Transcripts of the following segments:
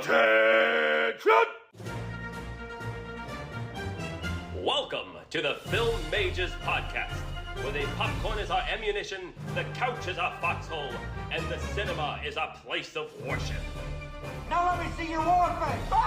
Attention! Welcome to the Film Mages Podcast, where the popcorn is our ammunition, the couch is our foxhole, and the cinema is our place of worship. Now let me see your war face.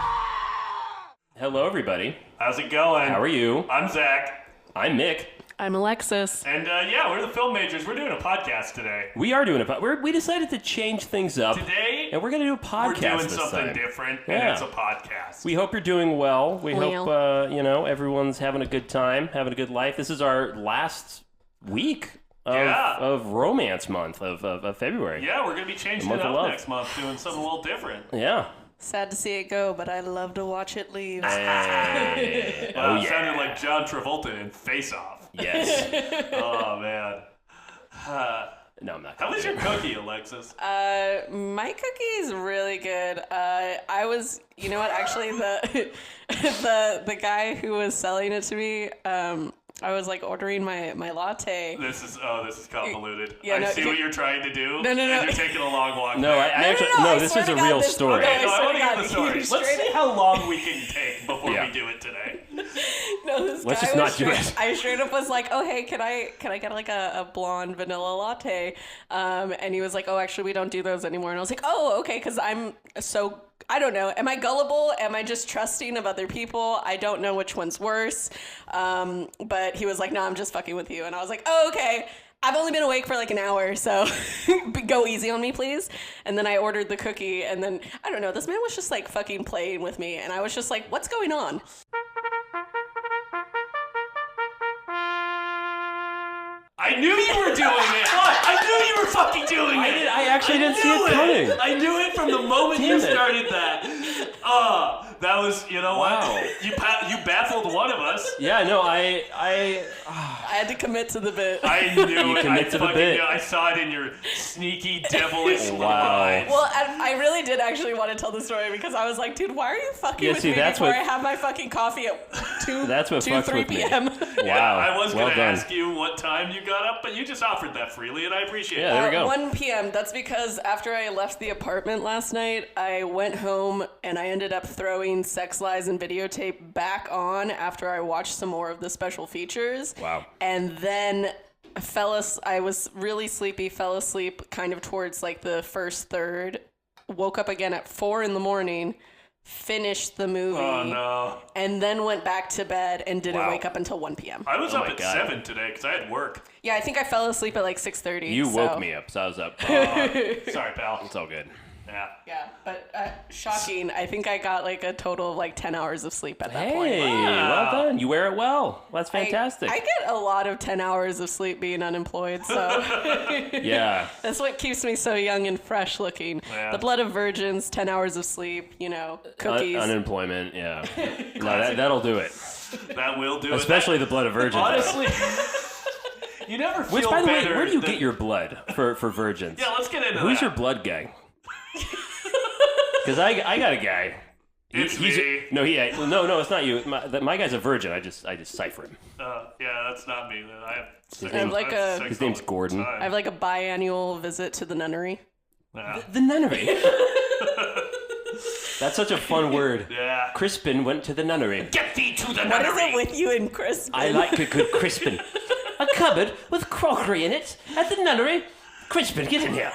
Hello, everybody. How's it going? How are you? I'm Zach. I'm Mick. I'm Alexis. And we're the Film Majors. We're doing a podcast today. We are doing we decided to change things up. Today, and we're going to do a podcast we're doing this something time. different, Yeah. and it's a podcast. We hope you're doing well. We Well. hope, everyone's having a good time, having a good life. This is our last week of Romance Month of February. Yeah, we're going to be changing month it of up love. next month, doing something a little different. Yeah. Sad to see it go, but I love to watch it leave. Hey. Wow, Oh, it yeah. sounded like John Travolta in Face Off. Yes. Oh, man. No, I'm not How gonna was do your it. cookie, Alexis? My cookie's really good. I was, you know what? Actually, the guy who was selling it to me, I was like ordering my latte. This is convoluted. Yeah, I no, see what you're trying to do. No. And you're taking a long walk. No, back. I this swear is to a God, real this- story. okay, No, I swear want to to hear God, the story. you Let's straight see how long we can take before Yeah. we do it today. No, this Let's guy just was not do straight, it. I straight up was like, "Oh, hey, can I get like a blonde vanilla latte?" And he was like, "Oh, actually, we don't do those anymore." And I was like, "Oh, okay," because I'm so I don't know. Am I gullible? Am I just trusting of other people? I don't know which one's worse. But he was like, "No, I'm just fucking with you," and I was like, "Oh, okay." I've only been awake for like an hour, so go easy on me, please. And then I ordered the cookie, and then, I don't know, this man was just like fucking playing with me, and I was just like, what's going on? I knew you were doing it. What? I knew you were fucking doing it. I actually didn't see knew it coming. I knew it from the moment Damn you it. started that. That was, you know Wow. what? You baffled one of us. Yeah, no, I I had to commit to the bit. I knew it. commit I to the fucking bit. knew. I saw it in your sneaky, devilish little Wow. eyes. Well, I really did actually want to tell the story because I was like, dude, why are you fucking Yeah, with see, me that's before what- I have my fucking coffee at 2, That's what 2 fucks 3 with me. p.m.? Wow. I was well going to done. ask you what time you got up, but you just offered that freely, and I appreciate Yeah, it. there we go. 1 p.m. That's because after I left the apartment last night, I went home and I ended up throwing Sex, Lies, and Videotape back on after I watched some more of the special features. Wow. And then I was really sleepy, fell asleep kind of towards like the first third, woke up again at 4 a.m, finished the movie, Oh, no. and then went back to bed and didn't Wow. wake up until 1 p.m. I was Oh up my at God. 7 today because I had work. Yeah, I think I fell asleep at like 6:30. You so. woke me up, so I was up. Sorry, pal. It's all good. Yeah. Yeah, but shocking. I think I got like a total of like 10 hours of sleep at that Hey, point. well done. You wear it well. That's fantastic. I get a lot of 10 hours of sleep being unemployed, so Yeah. that's what keeps me so young and fresh looking. Yeah. The blood of virgins, 10 hours of sleep, cookies. Unemployment, yeah. No, that'll do it. That will do Especially the blood of virgins. Honestly, you never feel Which, by the way, better where do you than- get your blood for virgins? Yeah, let's get into Who's that. your blood gang? Because I got a guy. It's He's me. No, it's not you. My guy's a virgin. I just cipher him. Yeah, that's not me. I have sex, name's- I have sex His name's all the Gordon. time. I have like a biannual visit to the nunnery. Yeah. The nunnery. That's such a fun word. Yeah. Crispin went to the nunnery. Get thee to the What nunnery. is it with you and Crispin? I like a good Crispin. A cupboard with crockery in it at the nunnery. Crispin, get in here.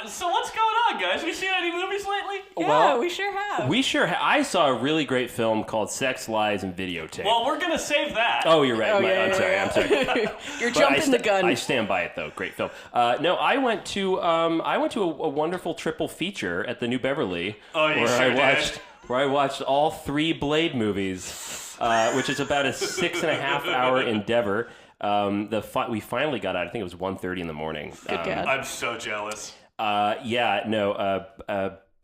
So what's going on, guys? We seen any movies lately? Yeah, Well, we sure have. We sure. I saw a really great film called Sex, Lies, and Videotape. Well, we're gonna save that. Oh, you're right. Oh, yeah, I'm sorry. You're But jumping the gun. I stand by it though. Great film. No, I went to a wonderful triple feature at the New Beverly. Oh, you where sure where I watched all 3 Blade movies, which is about a 6.5 hour endeavor. We finally got out. I think it was 1:30 in the morning. Good God. I'm so jealous.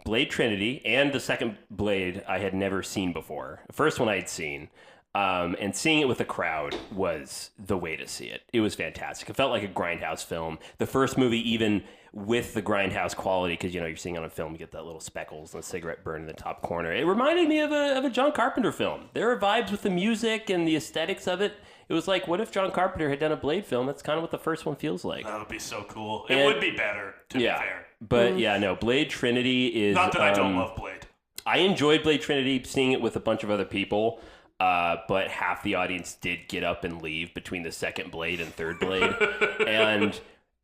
Blade Trinity and the second Blade I had never seen before. The first one I had seen. And seeing it with a crowd was the way to see it. It was fantastic. It felt like a grindhouse film. The first movie even with the grindhouse quality, because you're seeing on a film, you get that little speckles and a cigarette burn in the top corner. It reminded me of a John Carpenter film. There are vibes with the music and the aesthetics of it. It was like, what if John Carpenter had done a Blade film? That's kind of what the first one feels like. That would be so cool. It would be better, to be fair. But Blade Trinity is... Not that I don't love Blade. I enjoyed Blade Trinity, seeing it with a bunch of other people, but half the audience did get up and leave between the second Blade and third Blade. And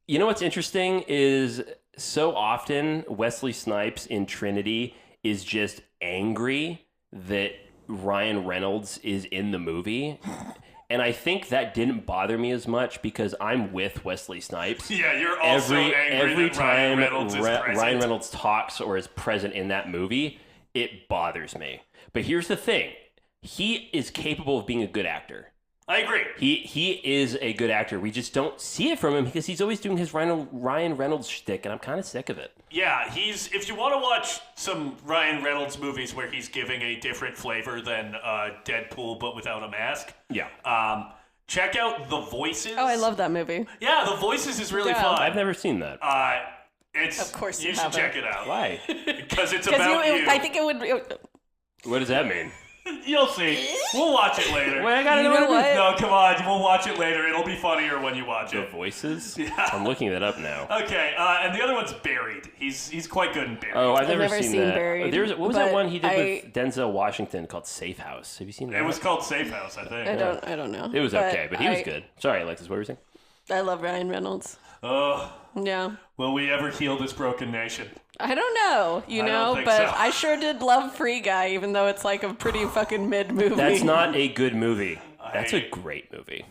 you know what's interesting is so often Wesley Snipes in Trinity is just angry that Ryan Reynolds is in the movie. And I think that didn't bother me as much because I'm with Wesley Snipes. Yeah, you're also angry every that time Ryan Reynolds is present. Ryan Reynolds talks or is present in that movie, it bothers me. But here's the thing. He is capable of being a good actor. I agree. He is a good actor. We just don't see it from him because he's always doing his Ryan Reynolds shtick, and I'm kind of sick of it. Yeah, if you want to watch some Ryan Reynolds movies where he's giving a different flavor than Deadpool but without a mask, check out The Voices. Oh, I love that movie. Yeah, The Voices is really fun. I've never seen that. Of course you you should haven't. check it out. Why? Because it's about you. I think it would... What does that mean? You'll see. We'll watch it later. Wait, I gotta know know what? No, come on. We'll watch it later. It'll be funnier when you watch The it. Voices? Yeah. I'm looking that up now. Okay, and the other one's Buried. He's quite good in Buried. Oh, I've never never seen seen that. Buried, What was that but one he did with Denzel Washington called Safe House? Have you seen that? It was called Safe House, I think. I don't know. It was okay, but he was good. Sorry, Alexis, what were you saying? I love Ryan Reynolds. Oh, Yeah. will we ever heal this broken nation? I don't know, I don't think but so. I sure did love Free Guy, even though it's like a pretty fucking mid movie. That's not a good movie. That's a great movie.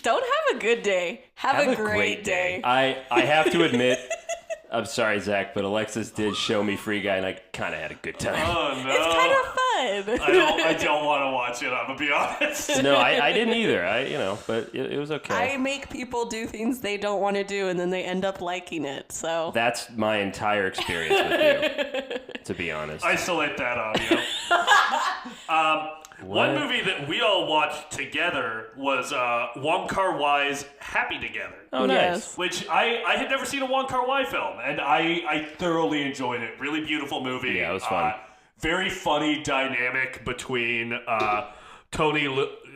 Don't have a good day. Have a great day. I have to admit, I'm sorry, Zach, but Alexis did show me Free Guy, and I kind of had a good time. Oh, no. It's kind of fun. I don't want to watch it, I'm going to be honest. No, I didn't either. But it was okay. I make people do things they don't want to do, and then they end up liking it. So That's my entire experience with you, to be honest. Isolate that audio. One movie that we all watched together was Wong Kar-wai's Happy Together. Oh, nice. Which I had never seen a Wong Kar-wai film, and I thoroughly enjoyed it. Really beautiful movie. Yeah, it was fun. Very funny dynamic between Tony...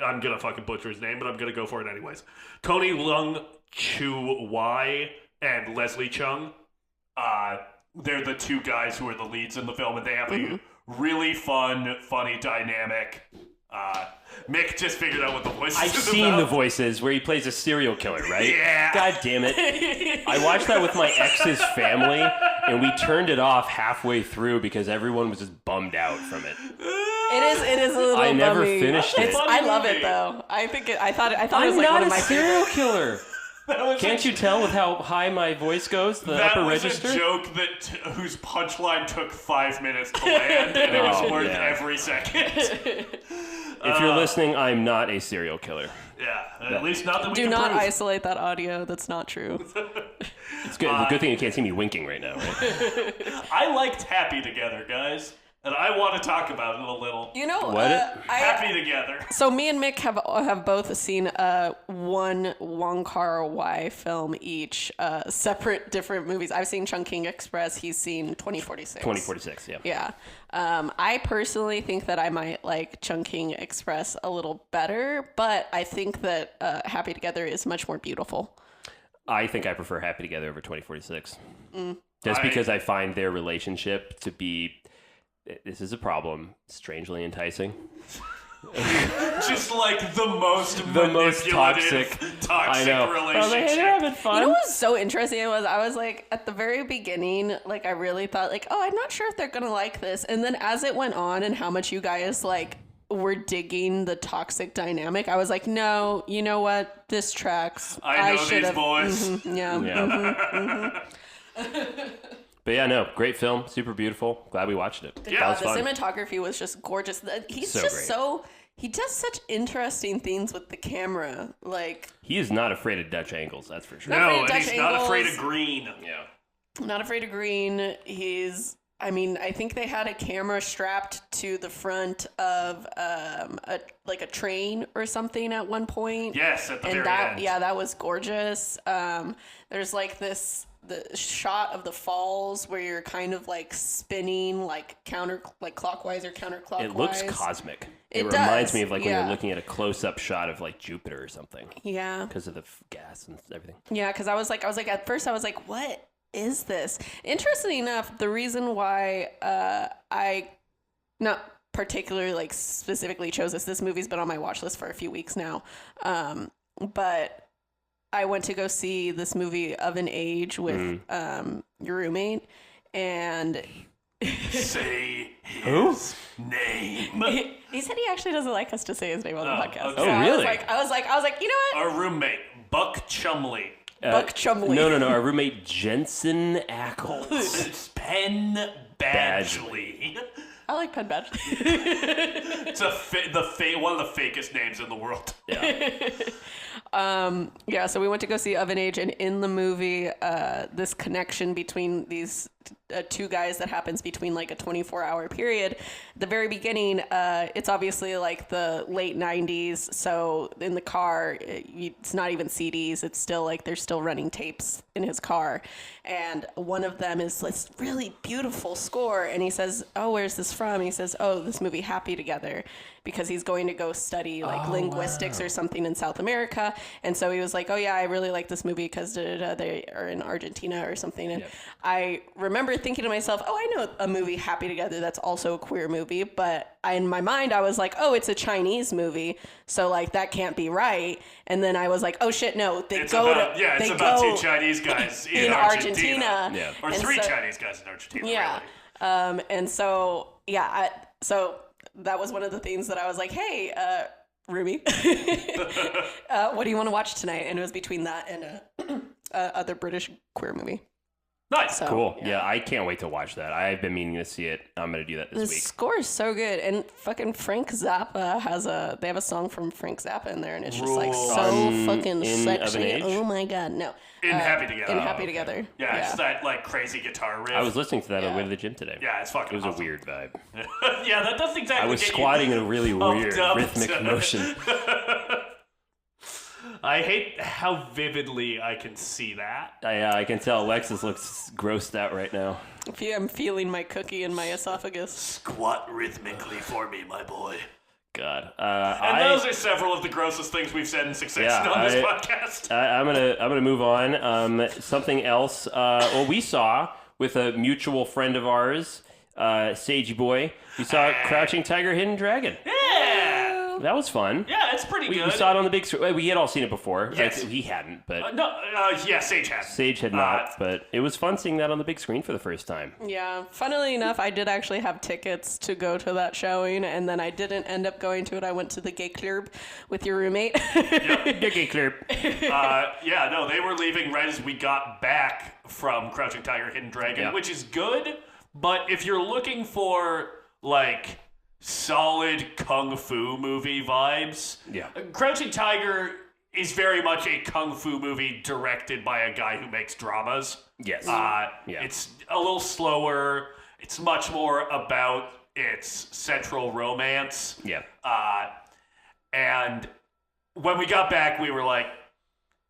I'm going to fucking butcher his name, but I'm going to go for it anyways. Tony Leung Chu-wai and Leslie Chung. They're the two guys who are the leads in the film, and they have a really fun, funny dynamic. Mick just figured out what The Voices I've is seen about. The Voices, where he plays a serial killer, right? Yeah. God damn it. I watched that with my ex's family, and we turned it off halfway through because everyone was just bummed out from it. it is a little I never bummy. finished it. I love movie. it though. I thought it was like one of my serial favorites. killer. Can't you tell with how high my voice goes, the That upper was register? a joke whose punchline took 5 minutes to land, and it was worth every second. If you're listening, I'm not a serial killer. Yeah, at least not that we Do can not prove. isolate that audio. That's not true. It's good. The good thing you can't see me winking right now, right? I liked Happy Together, guys, and I want to talk about it a little. You know What? Happy Together. So me and Mick have both seen one Wong Kar-wai film each, separate different movies. I've seen Chungking Express. He's seen 2046. 2046, yeah. Yeah. I personally think that I might like Chungking Express a little better, but I think that Happy Together is much more beautiful. I think I prefer Happy Together over 2046. Just because I find their relationship to be, this is a problem, strangely enticing. Just like the most toxic. I know. Relationship. They're having fun. You know what was so interesting? I was like, at the very beginning, like, I really thought, like, oh, I'm not sure if they're going to like this. And then as it went on and how much you guys, like, were digging the toxic dynamic, I was like, no, you know what? This tracks. I know should've- these boys. Yeah. But yeah, no, great film, super beautiful. Glad we watched it. Yeah, that was The fun. cinematography was just gorgeous. He's So just great. so... He does such interesting things with the camera. Like, He is not afraid of Dutch angles, that's for sure. Not afraid No, of and Dutch he's not afraid angles. of green. Yeah. not afraid of green. I think they had a camera strapped to the front of a train or something at one point. Yes, at the And very that, end. yeah, that was gorgeous. There's like this the shot of the falls where you're kind of like spinning like clockwise or counterclockwise. It looks cosmic. It does, reminds me of like when yeah. you're looking at a close-up shot of like Jupiter or something. Yeah. Because of the gas and everything. Yeah, because I was like, at first I was like, what is this? Interestingly enough, the reason why I not particularly like specifically chose this movie's been on my watch list for a few weeks now, but I went to go see this movie Of an Age with your roommate, and say his name. he said he actually doesn't like us to say his name on the podcast. okay. So Oh, really? I was like, you know what? Our roommate, Buck Chumley. Buck Chumley. No. Our roommate Jensen Ackles. It's Penn Badgley. I like Penn Badgley. It's one of the fakest names in the world. Yeah, so we went to go see Of an Age, and in the movie, this connection between these two guys that happens between like a 24-hour period. The very beginning, it's obviously like the late 90s, so in the car, it's not even CDs, it's still like they're still running tapes in his car, and one of them is this really beautiful score, and he says, oh, where's this from? And he says, oh, this movie Happy Together, because he's going to go study like linguistics or something in South America. And so he was like, oh yeah, I really like this movie because they are in Argentina or something. And I remember thinking to myself, oh, I know a movie Happy Together that's also a queer movie, but in my mind I was like, oh, it's a Chinese movie, so like that can't be right. And then I was like, oh shit, no, It's about two Chinese guys in Argentina. Yeah. Or three Chinese guys in Argentina, yeah. really. And so, yeah, so that was one of the things that I was like, hey, Ruby, what do you want to watch tonight? And it was between that and other British queer movie. Nice. So, Cool. Yeah, I can't wait to watch that. I've been meaning to see it. I'm going to do that this the week. score is so good, and fucking Frank Zappa they have a song from Frank Zappa in there, and it's just like so fucking in Of an sexy. Age? Oh my god, no. In Happy Together. In Happy Together. Yeah, it's that like crazy guitar riff. I was listening to that on the way to the gym today. Yeah, it's fucking It was awesome. a weird vibe. Yeah, that doesn't exactly. I was get you squatting in a really weird pumped up. rhythmic motion. I hate how vividly I can see that. I can tell Alexis looks grossed out right now. I'm feeling my cookie in my esophagus. Squat rhythmically for me, my boy. God. And those are several of the grossest things we've said in succession on this podcast. I'm gonna move on. Something else. Well, we saw with a mutual friend of ours, Sagey Boy. We saw Crouching Tiger, Hidden Dragon. Yeah. That was fun. Yeah, it's pretty good. We saw it on the big screen. We had all seen it before. Yes. He hadn't, but yeah, Sage had. Sage had not. But it was fun seeing that on the big screen for the first time. Yeah. Funnily enough, I did actually have tickets to go to that showing, and then I didn't end up going to it. I went to the gay club with your roommate. The gay club. Yeah, no, they were leaving right as we got back from Crouching Tiger, Hidden Dragon, which is good. But if you're looking for like solid kung fu movie vibes, Crouching Tiger is very much a kung fu movie directed by a guy who makes dramas. Yes. It's a little slower. It's much more about its central romance. Yeah. And when we got back, we were like,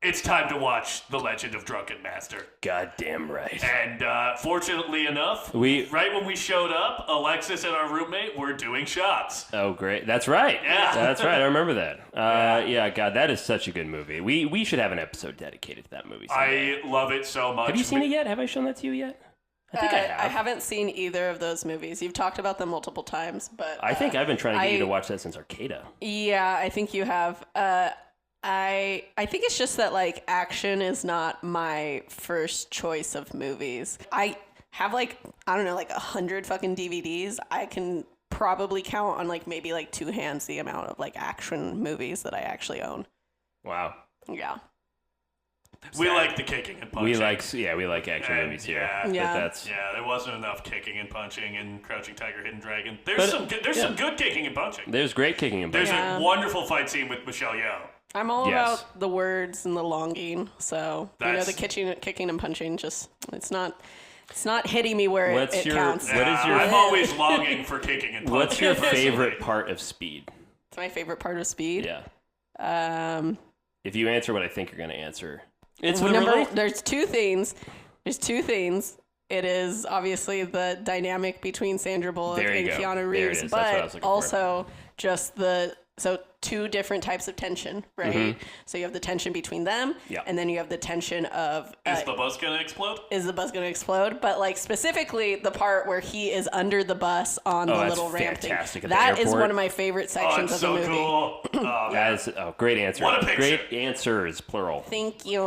it's time to watch The Legend of Drunken Master. Goddamn right. And fortunately enough, right when we showed up, Alexis and our roommate were doing shots. Oh, great. That's right. Yeah. That's right. I remember that. Yeah, God, that is such a good movie. We should have an episode dedicated to that movie someday. I love it so much. Have you seen it yet? Have I shown that to you yet? I think I have. I haven't seen either of those movies. You've talked about them multiple times, but I think I've been trying to get you to watch that since Arcada. Yeah, I think you have. I think it's just that like action is not my first choice of movies. I have like, I don't know, like 100 fucking DVDs. I can probably count on like maybe like two hands the amount of like action movies that I actually own. Wow. Yeah. We like the kicking and punching. We like action movies here. Yeah. There wasn't enough kicking and punching in Crouching Tiger, Hidden Dragon. There's some good kicking and punching. There's great kicking and punching. There's a wonderful fight scene with Michelle Yeoh. I'm all about the words and the longing. So, the kicking and punching just, it's not hitting me where it counts. I'm always longing for kicking and punching. What's your favorite part of Speed? It's my favorite part of Speed. Yeah. If you answer what I think you're going to answer, it's there's two things. There's two things. It is obviously the dynamic between Sandra Bullock There and you go. Keanu There it Reeves, is. That's what I was but looking for. also just two different types of tension, right? So you have the tension between them, Yeah. and then you have the tension of Is the bus gonna explode? is the bus going to explode? But like specifically the part where he is under the bus on the that's little ramp thing. fantastic at the That is airport. one of my favorite sections Oh, it's of so the movie. cool. Oh, man. That's great answer. What a picture. Great answers, plural. Thank you.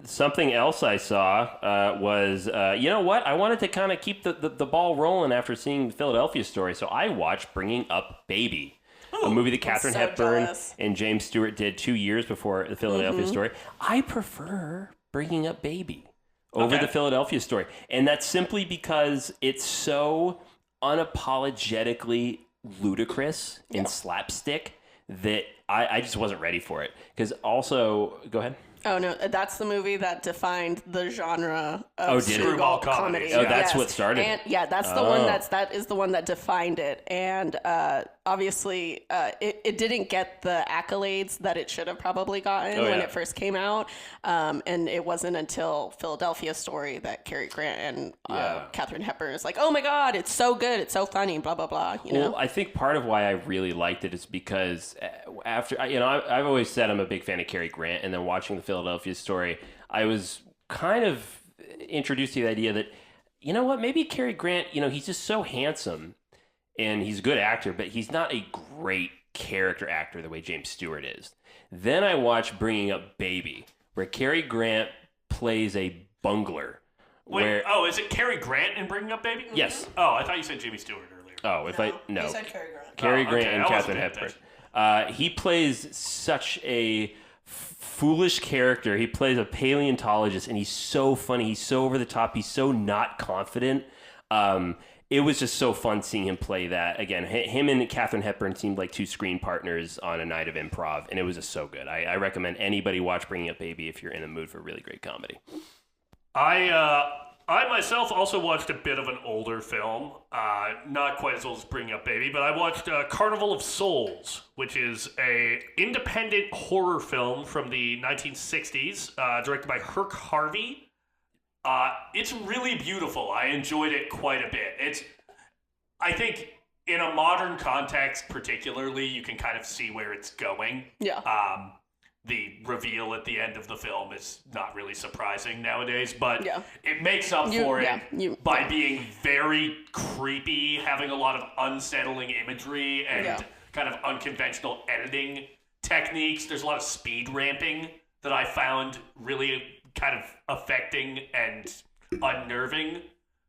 Something else I saw was, you know what? I wanted to kind of keep the ball rolling after seeing the Philadelphia Story, so I watched Bringing Up Baby, a movie that Katharine so Hepburn jealous. and James Stewart did 2 years before the Philadelphia Story. I prefer Bringing Up Baby over Okay. the Philadelphia Story, and that's simply because it's so unapologetically ludicrous and slapstick that I just wasn't ready for it. Because also, go ahead. Oh no, that's the movie that defined the genre of Oh, did it? screwball Screwball comedy. comedy. Oh, that's what started it. And yeah, that's the one that is the one that defined it. And obviously, it didn't get the accolades that it should have probably gotten when yeah. it first came out. And it wasn't until Philadelphia Story that Cary Grant and Katharine Hepburn is like, oh my God, it's so good, it's so funny, blah blah blah. You know? Well, I think part of why I really liked it is because after, I've always said I'm a big fan of Cary Grant, and then watching the Philadelphia Story, I was kind of introduced to the idea that, you know what, maybe Cary Grant, he's just so handsome and he's a good actor, but he's not a great character actor the way James Stewart is. Then I watched Bringing Up Baby, where Cary Grant plays a bungler. Wait, is it Cary Grant in Bringing Up Baby? Yes. Oh, I thought you said Jimmy Stewart earlier. No. He said Cary Grant. Cary Oh, Grant okay. and I wasn't Katharine paying Hepburn. He plays such a foolish character. He plays a paleontologist, and he's so funny. He's so over the top. He's so not confident. It was just so fun seeing him play that. Again, him and Katharine Hepburn seemed like two screen partners on a night of improv, and it was just so good. I recommend anybody watch Bringing Up Baby if you're in the mood for really great comedy. I myself also watched a bit of an older film, not quite as old as Bringing Up Baby, but I watched Carnival of Souls, which is a independent horror film from the 1960s, directed by Herc Harvey. It's really beautiful. I enjoyed it quite a bit. I think in a modern context, particularly, you can kind of see where it's going. Yeah. The reveal at the end of the film is not really surprising nowadays, but Yeah. it makes up for it you- by being very creepy, having a lot of unsettling imagery and kind of unconventional editing techniques. There's a lot of speed ramping that I found really kind of affecting and unnerving.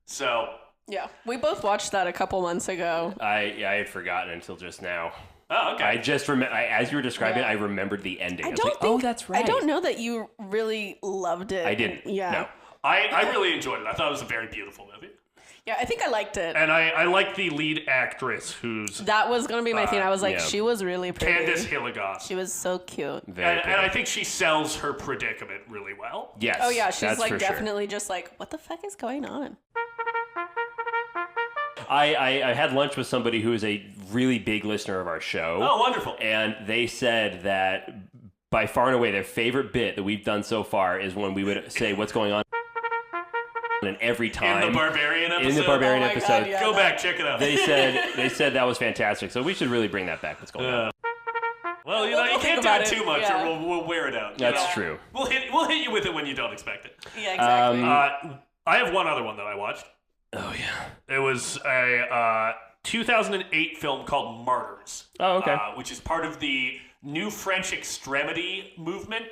So, Yeah. We both watched that a couple months ago. I had forgotten until just now. oh, okay. I just as you were describing it, I remembered the ending. I was like, think, oh, that's right. I don't know that you really loved it. I didn't. Yeah. No. I really enjoyed it. I thought it was a very beautiful movie. Yeah, I think I liked it. And I like the lead actress who's That was going to be my thing. I was like, yeah. she was really pretty. Candace Hilligoss. She was so cute. Very And I think she sells her predicament really well. yes. Oh, yeah. She's that's like for sure. definitely just like, what the fuck is going on? I had lunch with somebody who is a really big listener of our show. Oh, wonderful. And they said that by far and away their favorite bit that we've done so far is when we would say what's going on, and every time In the Barbarian episode. in the Barbarian Oh my episode God, yeah. Go back, check it out. they said that was fantastic. So we should really bring that back. What's going on? Well, you We'll know, you think can't do about it it. too much Yeah. or we'll wear it out. you That's know? true. We'll hit you with it when you don't expect it. Yeah, exactly. I have one other one that I watched. Oh yeah. It was a 2008 film called Martyrs. Oh, okay. Which is part of the New French Extremity movement,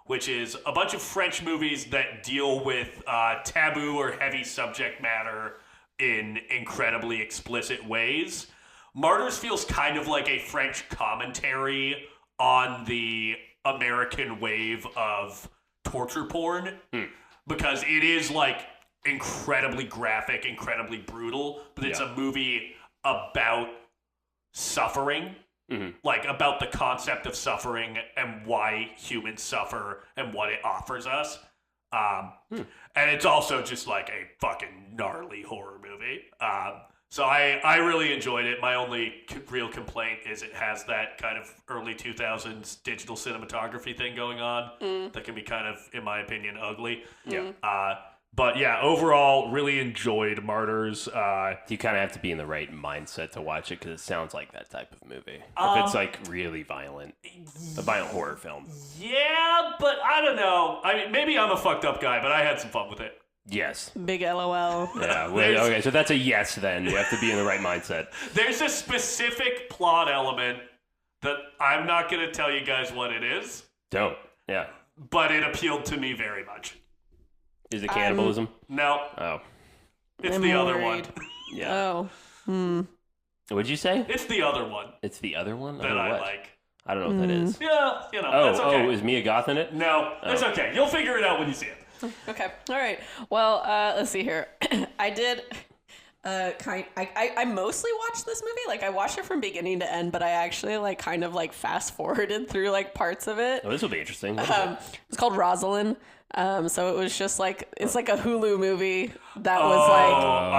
which is a bunch of French movies that deal with taboo or heavy subject matter in incredibly explicit ways. Martyrs feels kind of like a French commentary on the American wave of torture porn, because it is like incredibly graphic, incredibly brutal, but it's a movie about suffering, like about the concept of suffering and why humans suffer and what it offers us. And it's also just like a fucking gnarly horror movie. So I really enjoyed it. My only real complaint is it has that kind of early 2000s digital cinematography thing going on that can be kind of, in my opinion, ugly. Yeah. But yeah, overall, really enjoyed Martyrs. You kind of have to be in the right mindset to watch it because it sounds like that type of movie. If it's like really violent, a violent horror film. Yeah, but I don't know. I mean, maybe I'm a fucked up guy, but I had some fun with it. Yes. Big LOL. Yeah. Okay, so that's a yes then. You have to be in the right mindset. There's a specific plot element that I'm not going to tell you guys what it is. Don't. Yeah. But it appealed to me very much. Is it cannibalism? No. Oh. It's I'm the other one. worried. Yeah. Oh. What'd you say? It's the other one It's the other one? that I what? like. I don't know what that is. Yeah, that's okay. Oh, is Mia Goth in it? No, it's okay. You'll figure it out when you see it. Okay. All right. Well, let's see here. I did. I mostly watched this movie. Like, I watched it from beginning to end, but I actually like kind of like fast forwarded through like parts of it. Oh, this will be interesting. It's called Rosalind. So it was just like, it's like a Hulu movie that was like,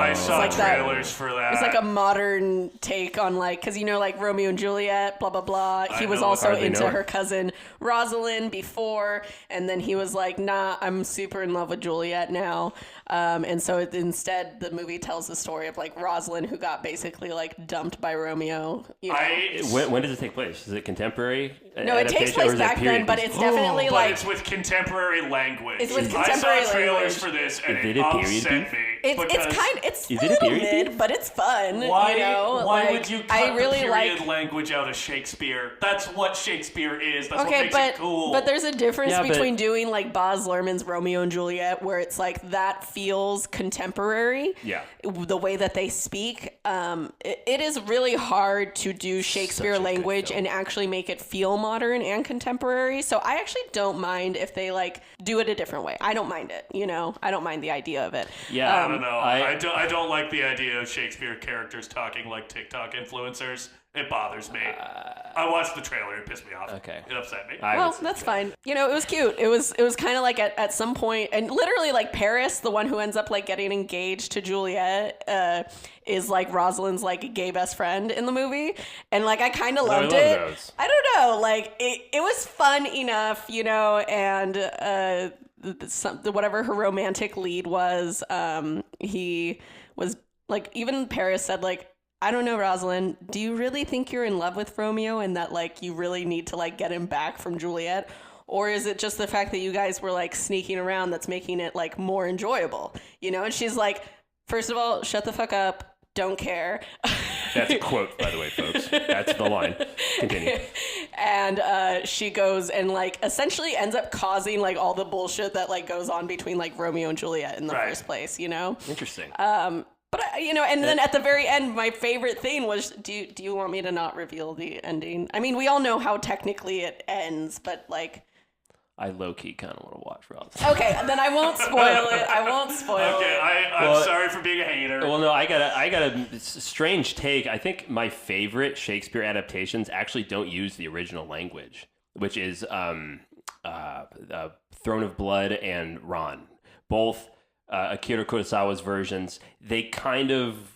I saw like that. trailers for that. it's like a modern take on like, because you know, like Romeo and Juliet, blah blah blah. He was know, also hardly into know her. her cousin Rosalind before, and then he was like, nah, I'm super in love with Juliet now. And so instead, the movie tells the story of like Rosalind, who got basically like dumped by Romeo. You know? When does it take place? Is it contemporary? No, it takes adaptation, or place is it back then, period but piece? it's definitely but like it's with contemporary language. It's with I contemporary saw trailers language. for this, and Is it it a period upset piece? me. it's Is a it a little period mid, piece? but it's fun. Why, you know? why like, would you cut I really the period like. language out of Shakespeare? That's what Shakespeare is. That's what Okay, makes but it cool. but there's a difference Yeah, but- between doing like Baz Luhrmann's Romeo and Juliet, where it's like that feels contemporary. Yeah. The way that they speak, it is really hard to do Shakespeare Such a good language film. and actually make it feel modern and contemporary. So I actually don't mind if they like do it a different way. I don't mind it. You know, I don't mind the idea of it. Yeah. I don't know. I don't like the idea of Shakespeare characters talking like TikTok influencers. It bothers me. I watched the trailer. It pissed me off. Okay. It upset me. Well, that's fine. You know, it was cute. It was kind of like at some point, and literally like Paris, the one who ends up like getting engaged to Juliet, is like Rosalind's like gay best friend in the movie, and like I kind of loved love it. those. I don't know, like it was fun enough, you know, and whatever her romantic lead was, he was like, even Paris said like, I don't know, Rosalind, do you really think you're in love with Romeo and that, like, you really need to, like, get him back from Juliet? Or is it just the fact that you guys were, like, sneaking around that's making it, like, more enjoyable? You know? And she's like, first of all, shut the fuck up. Don't care. That's a quote, by the way, folks. That's the line. Continue. And she goes and, like, essentially ends up causing, like, all the bullshit that, like, goes on between, like, Romeo and Juliet in the first place, you know? Interesting. But you know, and then at the very end, my favorite thing was, do you want me to not reveal the ending? I mean, we all know how technically it ends, but like, I low key kind of want to watch Ross. okay, then I won't spoil it. I won't spoil Okay, it. I'm sorry for being a hater. Well, no, I got a strange take. I think my favorite Shakespeare adaptations actually don't use the original language, which is Throne of Blood and Ron. Both Akira Kurosawa's versions. They kind of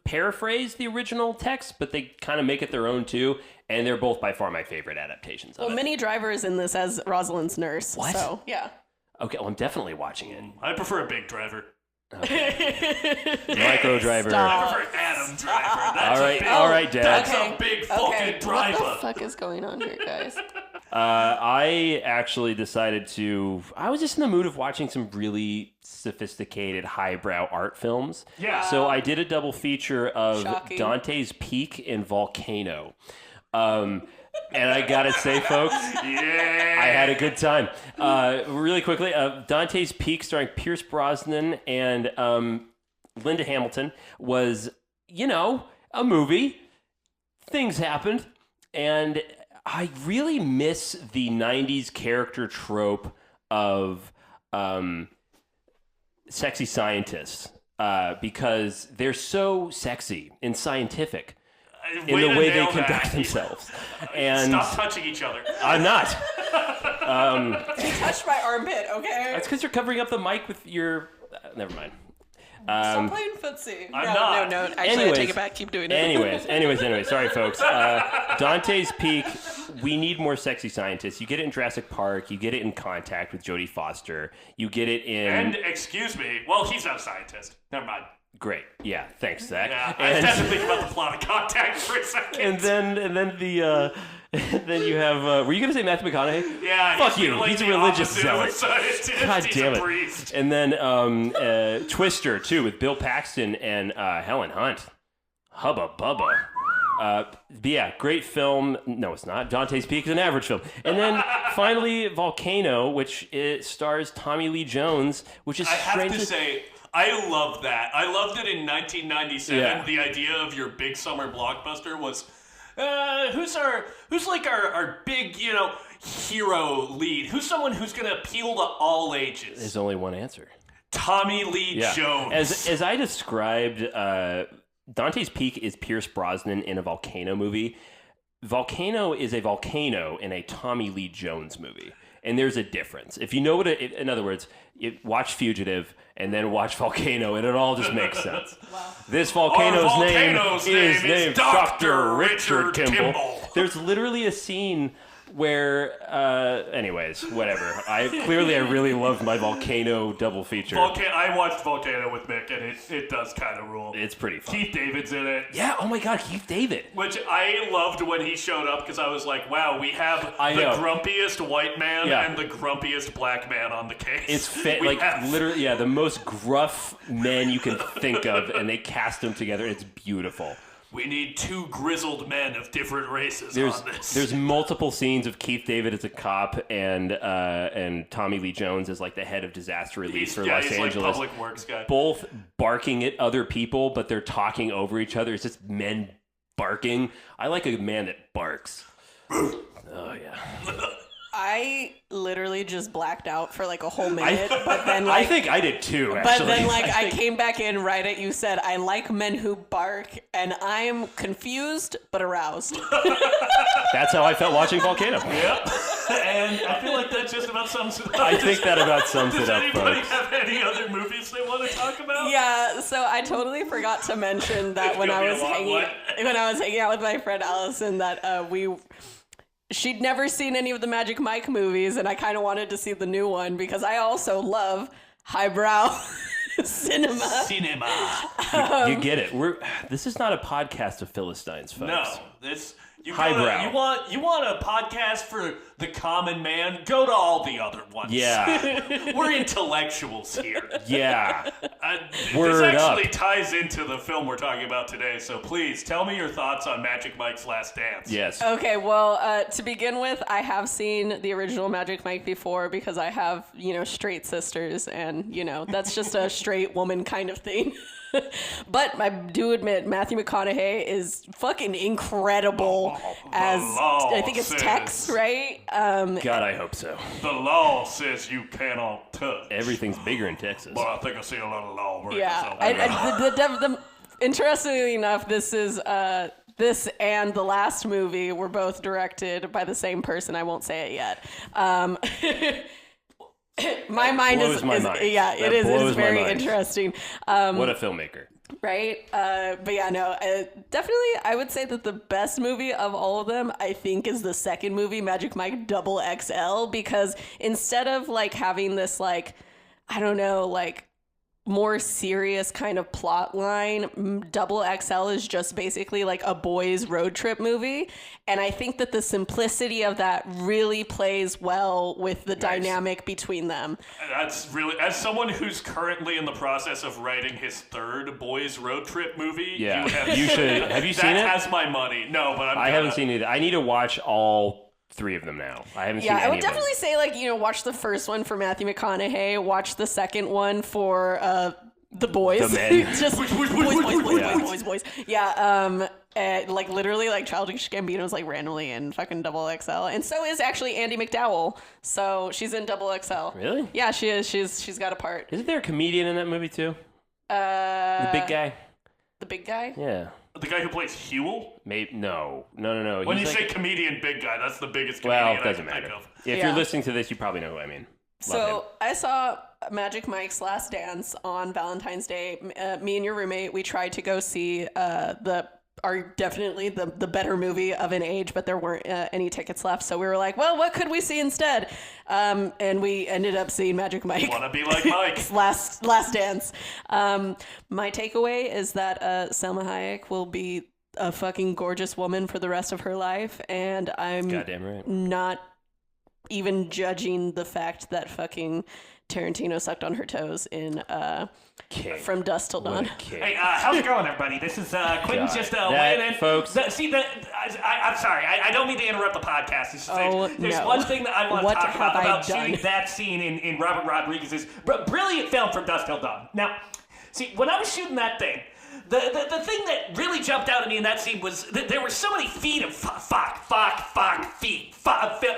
paraphrase the original text, but they kind of make it their own too. And they're both by far my favorite adaptations of Well, it. Minnie Driver is in this as Rosalind's nurse. What? So yeah. Okay, well, I'm definitely watching it. I prefer a big driver. Micro Driver. I prefer Adam Driver. That's All right, Dad. That's Okay, a big okay. fucking driver. What the fuck is going on here, guys? I actually decided I was just in the mood of watching some really sophisticated, highbrow art films. Yeah. So I did a double feature of Shocking. Dante's Peak and Volcano. And I gotta say, folks, Yeah. I had a good time. Really quickly, Dante's Peak, starring Pierce Brosnan and Linda Hamilton, was, you know, a movie. Things happened. And I really miss the 90s character trope of sexy scientists because they're so sexy and scientific in the way they conduct themselves. And Stop touching each other. I'm not. You touched my armpit, okay? That's because you're covering up the mic with your... never mind. Stop playing footsie. I'm not. No. Actually, Anyways, I take it back. Keep doing it. Anyways. Sorry, folks. Dante's Peak. We need more sexy scientists. You get it in Jurassic Park. You get it in Contact with Jodie Foster. You get it in... And, excuse me, well, he's not a scientist. Never mind. Great. Yeah, thanks, Zach. Yeah, I had to think about the plot of Contact for a second. And then you have... were you going to say Matthew McConaughey? Yeah. Fuck you. He's a religious zealot. God He's damn a it. priest. And then Twister, too, with Bill Paxton and Helen Hunt. Hubba bubba. But yeah, great film. No, it's not. Dante's Peak is an average film. And then finally, Volcano, which stars Tommy Lee Jones, which is I have strangely... to say, I love that. I loved it in 1997. Yeah. The idea of your big summer blockbuster was, who's like our big, hero lead? Who's someone who's going to appeal to all ages? There's only one answer. Tommy Lee Jones. As I described, Dante's Peak is Pierce Brosnan in a volcano movie. Volcano is a volcano in a Tommy Lee Jones movie. And there's a difference. If you know what in other words, watch Fugitive and then watch Volcano, and it all just makes sense. Wow. This volcano's name is named Dr. Richard Kimball. Kimball. There's literally a scene where, anyways, whatever. I really loved my Volcano double feature. I watched Volcano with Mick, and it does kind of rule. It's pretty fun. Keith David's in it. Yeah, oh my God, Keith David. Which I loved when he showed up, because I was like, wow, we have grumpiest white man and the grumpiest black man on the case. It's literally, the most gruff men you can think of, and they cast them together. It's beautiful. We need two grizzled men of different races on this. There's multiple scenes of Keith David as a cop and Tommy Lee Jones as like the head of disaster relief for Los Angeles. Like public works guy. Both barking at other people, but they're talking over each other. It's just men barking. I like a man that barks. Oh yeah. I literally just blacked out for like a whole minute, but then I think I did too, actually. But then I came back in right at you said, I like men who bark, and I'm confused but aroused. That's how I felt watching Volcano. Yep. And I feel like that just about sums it up. I think that about sums it up, Does anybody folks. have any other movies they want to talk about? Yeah, so I totally forgot to mention that when I was hanging out with my friend Allison that she'd never seen any of the Magic Mike movies, and I kind of wanted to see the new one because I also love highbrow cinema. You get it. This is not a podcast of Philistines, folks. No, you highbrow. You want a podcast for the common man? Go to all the other ones. Yeah. We're intellectuals here. Yeah. This actually ties into the film we're talking about today, so please tell me your thoughts on Magic Mike's Last Dance. Yes. Okay, well, to begin with, I have seen the original Magic Mike before because I have, straight sisters, and, that's just a straight woman kind of thing. But I do admit Matthew McConaughey is fucking incredible as I think it's Tex, right? God, I hope so. The law says you cannot touch. Everything's bigger in Texas. But I think I see a lot of law breaking. Yeah. Interestingly enough, this is this and the last movie were both directed by the same person. I won't say it yet. My mind is yeah, it is very interesting. What a filmmaker. Right? But yeah, no, definitely I would say that the best movie of all of them, I think, is the second movie, Magic Mike Double XL, because instead of like having this like, I don't know, like more serious kind of plot line, Double XL is just basically like a boys road trip movie. And I think that the simplicity of that really plays well with the dynamic between them. That's really, as someone who's currently in the process of writing his third boys road trip movie, yeah, you should. Have you seen it? That has my money. No, but I haven't seen it. I need to watch all three of them now. I haven't seen any I would of them. definitely say, like, watch the first one for Matthew McConaughey, watch the second one for the boys. The men. Just boys. Yeah, like literally, like Childish Gambino's like randomly in fucking Double XL, and so is actually Andie MacDowell. So she's in Double XL. Really? Yeah, she is. She's got a part. Isn't there a comedian in that movie too? The big guy. The big guy? Yeah. The guy who plays Huel? Maybe no. When He's you say comedian big guy, that's the biggest comedian it doesn't I can matter. think of. If you're listening to this, you probably know who I mean. So I saw Magic Mike's Last Dance on Valentine's Day. Me and your roommate, we tried to go see definitely the better movie of an age, but there weren't any tickets left. So we were like, well, what could we see instead? And we ended up seeing Magic Mike. Want to be like Mike. Last Dance. My takeaway is that Selma Hayek will be a fucking gorgeous woman for the rest of her life, and I'm goddamn right. Not even judging the fact that fucking Tarantino sucked on her toes in From Dusk Till Dawn. Hey, how's it going, everybody? This is Quentin just weighing in. Folks. I'm sorry. I don't mean to interrupt the podcast. It's just, there's one thing that I want to talk about shooting that scene in Robert Rodriguez's brilliant film From Dusk Till Dawn. Now, see, when I was shooting that thing, the thing that really jumped out at me in that scene was that there were so many feet of feet.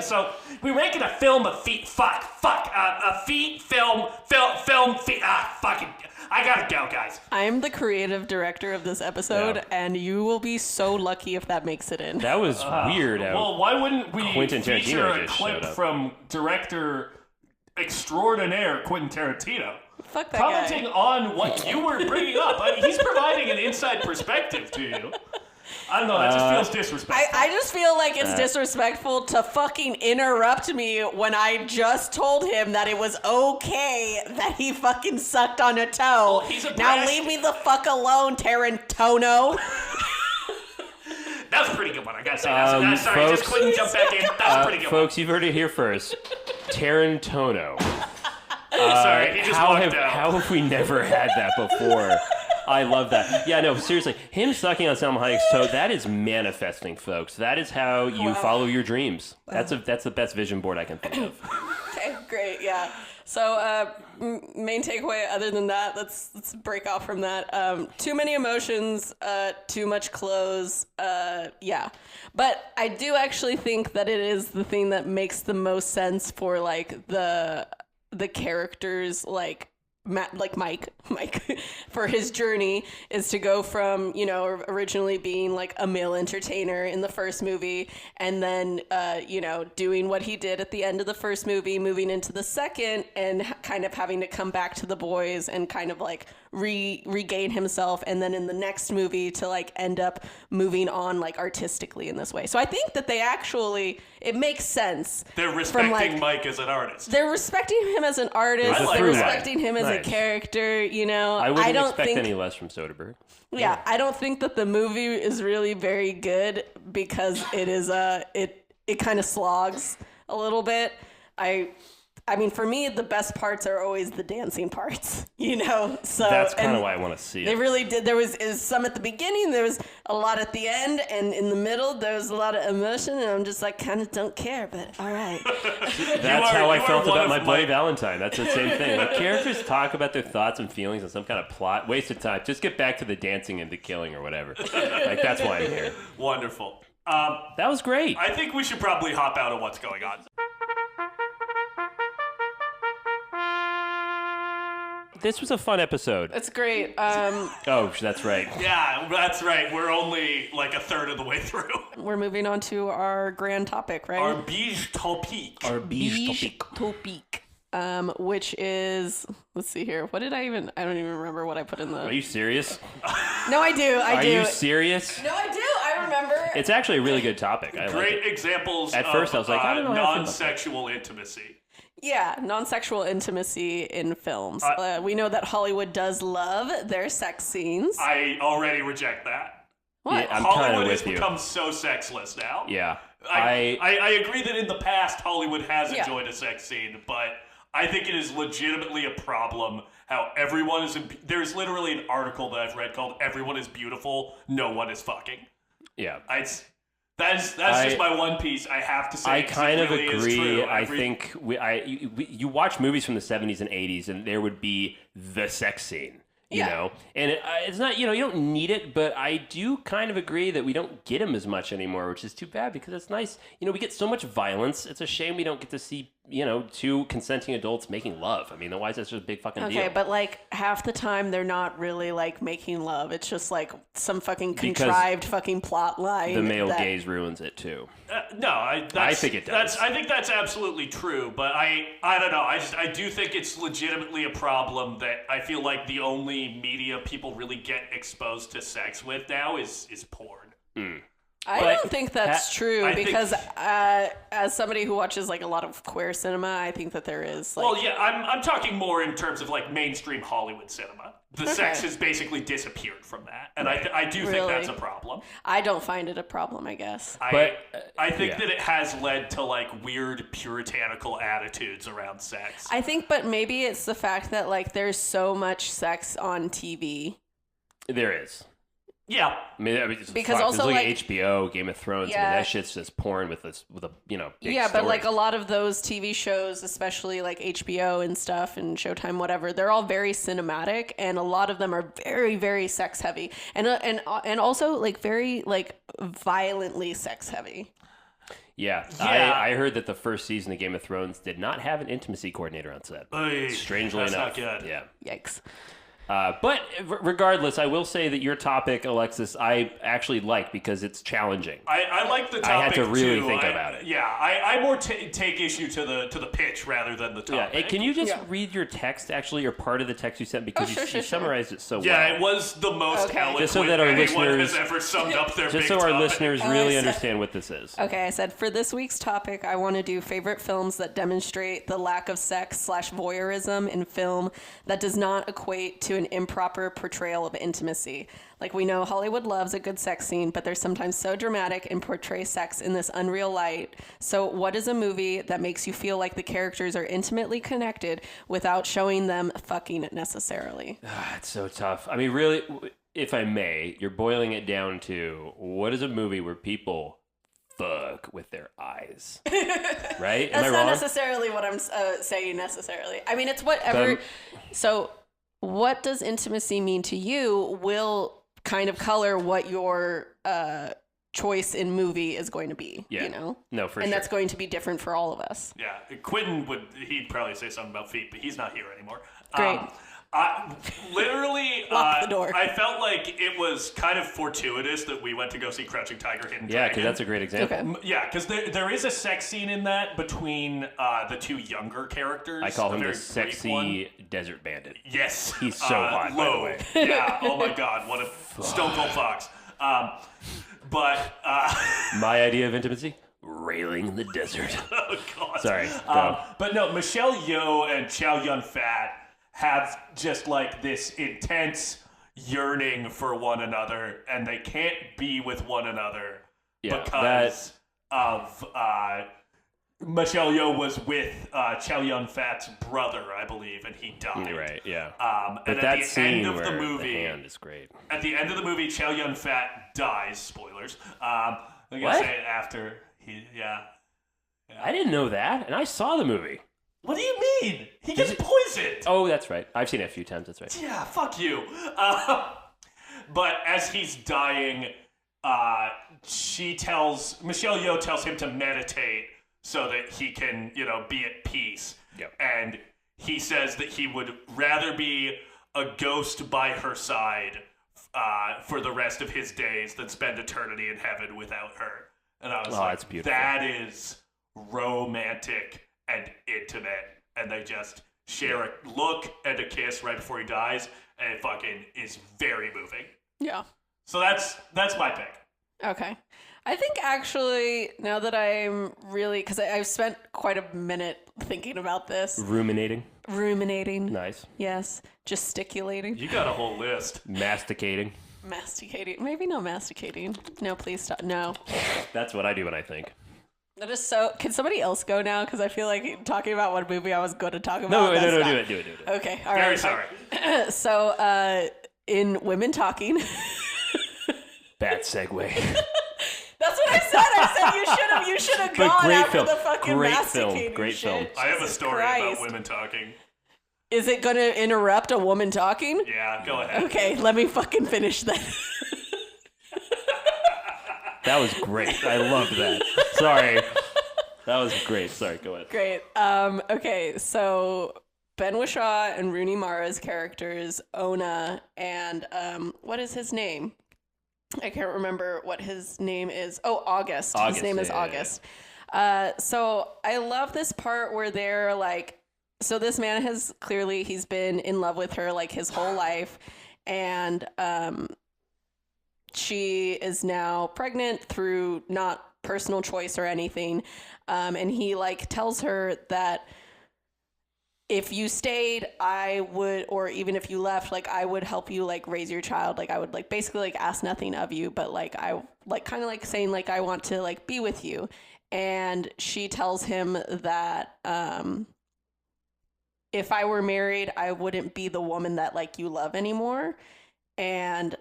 So we were making a film of feet. Feet, film, feet. Fucking. I gotta go, guys. I'm the creative director of this episode, and you will be so lucky if that makes it in. That was weird. Well, why wouldn't we Quentin feature Tarantino a just clip showed up. from director extraordinaire Quentin Tarantino? Fuck that Commenting guy. on what you were bringing up. I mean, he's providing an inside perspective to you. I don't know, that just feels disrespectful. I just feel like it's disrespectful to fucking interrupt me when I just told him that it was okay that he fucking sucked on a toe. Well, he's a now breast- leave me the fuck alone, Tarantino. That was a pretty good one, I gotta say. Sorry, folks, just Quentin jumped back in. That was a pretty good folks, you've heard it here first. Tarantono. one. Sorry, he just walked out. How have we never had that before? I love that. Yeah, no, seriously. Him sucking on Salma Hayek's toe, that is manifesting, folks. That is how you follow your dreams. That's the best vision board I can think of. Okay, great, yeah. So, main takeaway, other than that, let's break off from that. Too many emotions, too much clothes, yeah. But I do actually think that it is the thing that makes the most sense for, like, the characters, like Mike for his journey is to go from, you know, originally being like a male entertainer in the first movie and then, you know, doing what he did at the end of the first movie, moving into the second and kind of having to come back to the boys and kind of like regain himself. And then in the next movie to like end up moving on like artistically in this way. So I think that they actually, it makes sense. They're respecting Mike as an artist. They're respecting him as an artist. I like They're that. respecting him as a character, you know. I wouldn't don't expect think, any less from Soderbergh. Yeah, I don't think that the movie is really very good because it is it kind of slogs a little bit. I mean, for me, the best parts are always the dancing parts, you know? So That's kind of why I want to see it. They really did. There was some at the beginning, there was a lot at the end, and in the middle, there was a lot of emotion, and I'm just like, kind of don't care, but all right. That's how I felt one about of my Bloody my- Valentine. That's the same thing. Like, characters talk about their thoughts and feelings and some kind of plot. Waste of time. Just get back to the dancing and the killing or whatever. Like, that's why I'm here. Wonderful. That was great. I think we should probably hop out of what's going on. This was a fun episode. It's great. Oh, that's right. Yeah, that's right. We're only like a third of the way through. We're moving on to our grand topic, right? Our beige topic. Our beige topic. Which is, let's see here. What did I don't even remember what I put in the. Are you serious? No, I do. Are you serious? No, I do. I remember. It's actually a really good topic. I like Great it. examples At of first, I was like, I don't know how to feel about that. non-sexual intimacy. Yeah, non-sexual intimacy in films. We know that Hollywood does love their sex scenes. I already reject that. What? Yeah, I'm kind of Hollywood has with you. become so sexless now. Yeah. I agree that in the past Hollywood has Yeah. enjoyed a sex scene, but I think it is legitimately a problem how everyone is. There's literally an article that I've read called "Everyone is Beautiful, No One is Fucking." Yeah. That's just my one piece. I have to say. I 'cause kind it of really is agree. true. I think you watch movies from the 70s and 80s, and there would be the sex scene, you know? And it's not, you don't need it, but I do kind of agree that we don't get them as much anymore, which is too bad because it's nice. We get so much violence. It's a shame we don't get to see two consenting adults making love. I mean, why is that such a big fucking deal? Okay, but like half the time they're not really like making love. It's just like some fucking contrived fucking plot line. The male gaze ruins it too. No, I think it does. I think that's absolutely true, but I don't know. I do think it's legitimately a problem that I feel like the only media people really get exposed to sex with now is porn. I don't think that's true because as somebody who watches like a lot of queer cinema, I think that there is. Like, well, yeah, I'm talking more in terms of like mainstream Hollywood cinema. The sex has basically disappeared from that, and I do think that's a problem. I don't find it a problem, I guess. I think that it has led to like weird puritanical attitudes around sex. I think, but maybe it's the fact that like there's so much sex on TV. There is. Yeah, I mean because also look like at HBO, Game of Thrones. I mean, that shit's just porn with a big but story. like a lot of those TV shows, especially like HBO and stuff and Showtime, whatever, they're all very cinematic, and a lot of them are very, very sex heavy, and also like very like violently sex heavy. Yeah. I heard that the first season of Game of Thrones did not have an intimacy coordinator on set. Strangely enough, not good. Yeah. Yikes. But regardless, I will say that your topic, Alexis, I actually like because it's challenging. I like the topic. I had to really too. think about it. Yeah, I more take issue to the pitch rather than the topic. Yeah, can you just read your text, actually, or part of the text you sent, because you summarized it so well. Yeah, it was the most eloquent just so that our anyone listeners has ever summed up their just big so our topic. listeners really understand what this is. Okay, I said for this week's topic, I want to do favorite films that demonstrate the lack of sex/voyeurism in film that does not equate to an improper portrayal of intimacy. Like, we know Hollywood loves a good sex scene, but they're sometimes so dramatic and portray sex in this unreal light. So what is a movie that makes you feel like the characters are intimately connected without showing them fucking necessarily? It's so tough. I mean, really, if I may, you're boiling it down to what is a movie where people fuck with their eyes, right? That's Am I not wrong? necessarily what I'm saying necessarily. I mean, it's whatever. So what does intimacy mean to you will kind of color what your choice in movie is going to be, you know? No, for sure. And that's going to be different for all of us. Yeah, Quentin he'd probably say something about feet, but he's not here anymore. Great. Literally, Lock the door. I felt like it was kind of fortuitous that we went to go see Crouching Tiger, Hidden Dragon. Yeah, because that's a great example. Okay. Yeah, because there is a sex scene in that between the two younger characters. I call him the very sexy desert bandit. Yes. He's so hot, by the way. Yeah, oh my god, what a stone cold fox. But my idea of intimacy? Railing in the desert. Oh god. Sorry, go. But no, Michelle Yeoh and Chow Yun-fat have just like this intense yearning for one another, and they can't be with one another because of Michelle Yeoh was with Chow Yun-fat's brother, I believe, and he died. Right, yeah. But that at the scene end of where the movie, the hand is great. At the end of the movie, Chow Yun-fat dies. Spoilers. I'm gonna What? say it after he. Yeah. I didn't know that, and I saw the movie. What do you mean? He gets poisoned. Oh, that's right. I've seen it a few times. That's right. Yeah, fuck you. But as he's dying, Michelle Yeoh tells him to meditate so that he can, be at peace. Yep. And he says that he would rather be a ghost by her side for the rest of his days than spend eternity in heaven without her. And I was like, that's beautiful. That is romantic and intimate. And they just share a look and a kiss right before he dies, and it fucking is very moving. Yeah. So that's my pick. Okay. I think actually, now that I'm really, because I've spent quite a minute thinking about this. Ruminating. Nice. Yes. Gesticulating. You got a whole list. Masticating. Masticating. Maybe not masticating. No, please stop. No. That's what I do when I think. That is so. Can somebody else go now? Because I feel like talking about what movie I was going to talk about. No, do it. Okay, all Very right. sorry. So, in Women Talking. Bad segue. That's what I said. I said you should have gone great after film. the fucking Great masticating film. Great shit. film. I have a Jesus story Christ. about women talking. Is it going to interrupt a woman talking? Yeah, go ahead. Okay, let me fucking finish that. That was great. I loved that. Sorry. That was great. Sorry, go ahead. Great. Okay, so Ben Whishaw and Rooney Mara's characters, Ona, and what is his name? I can't remember what his name is. Oh, August. His name is August. So I love this part where they're like, so this man has clearly, he's been in love with her like his whole life. And she is now pregnant through not personal choice or anything. And he like tells her that if you stayed, I would, or even if you left, like I would help you like raise your child. Like I would like basically like ask nothing of you, but like I like kind of like saying like I want to like be with you. And she tells him that if I were married, I wouldn't be the woman that like you love anymore. And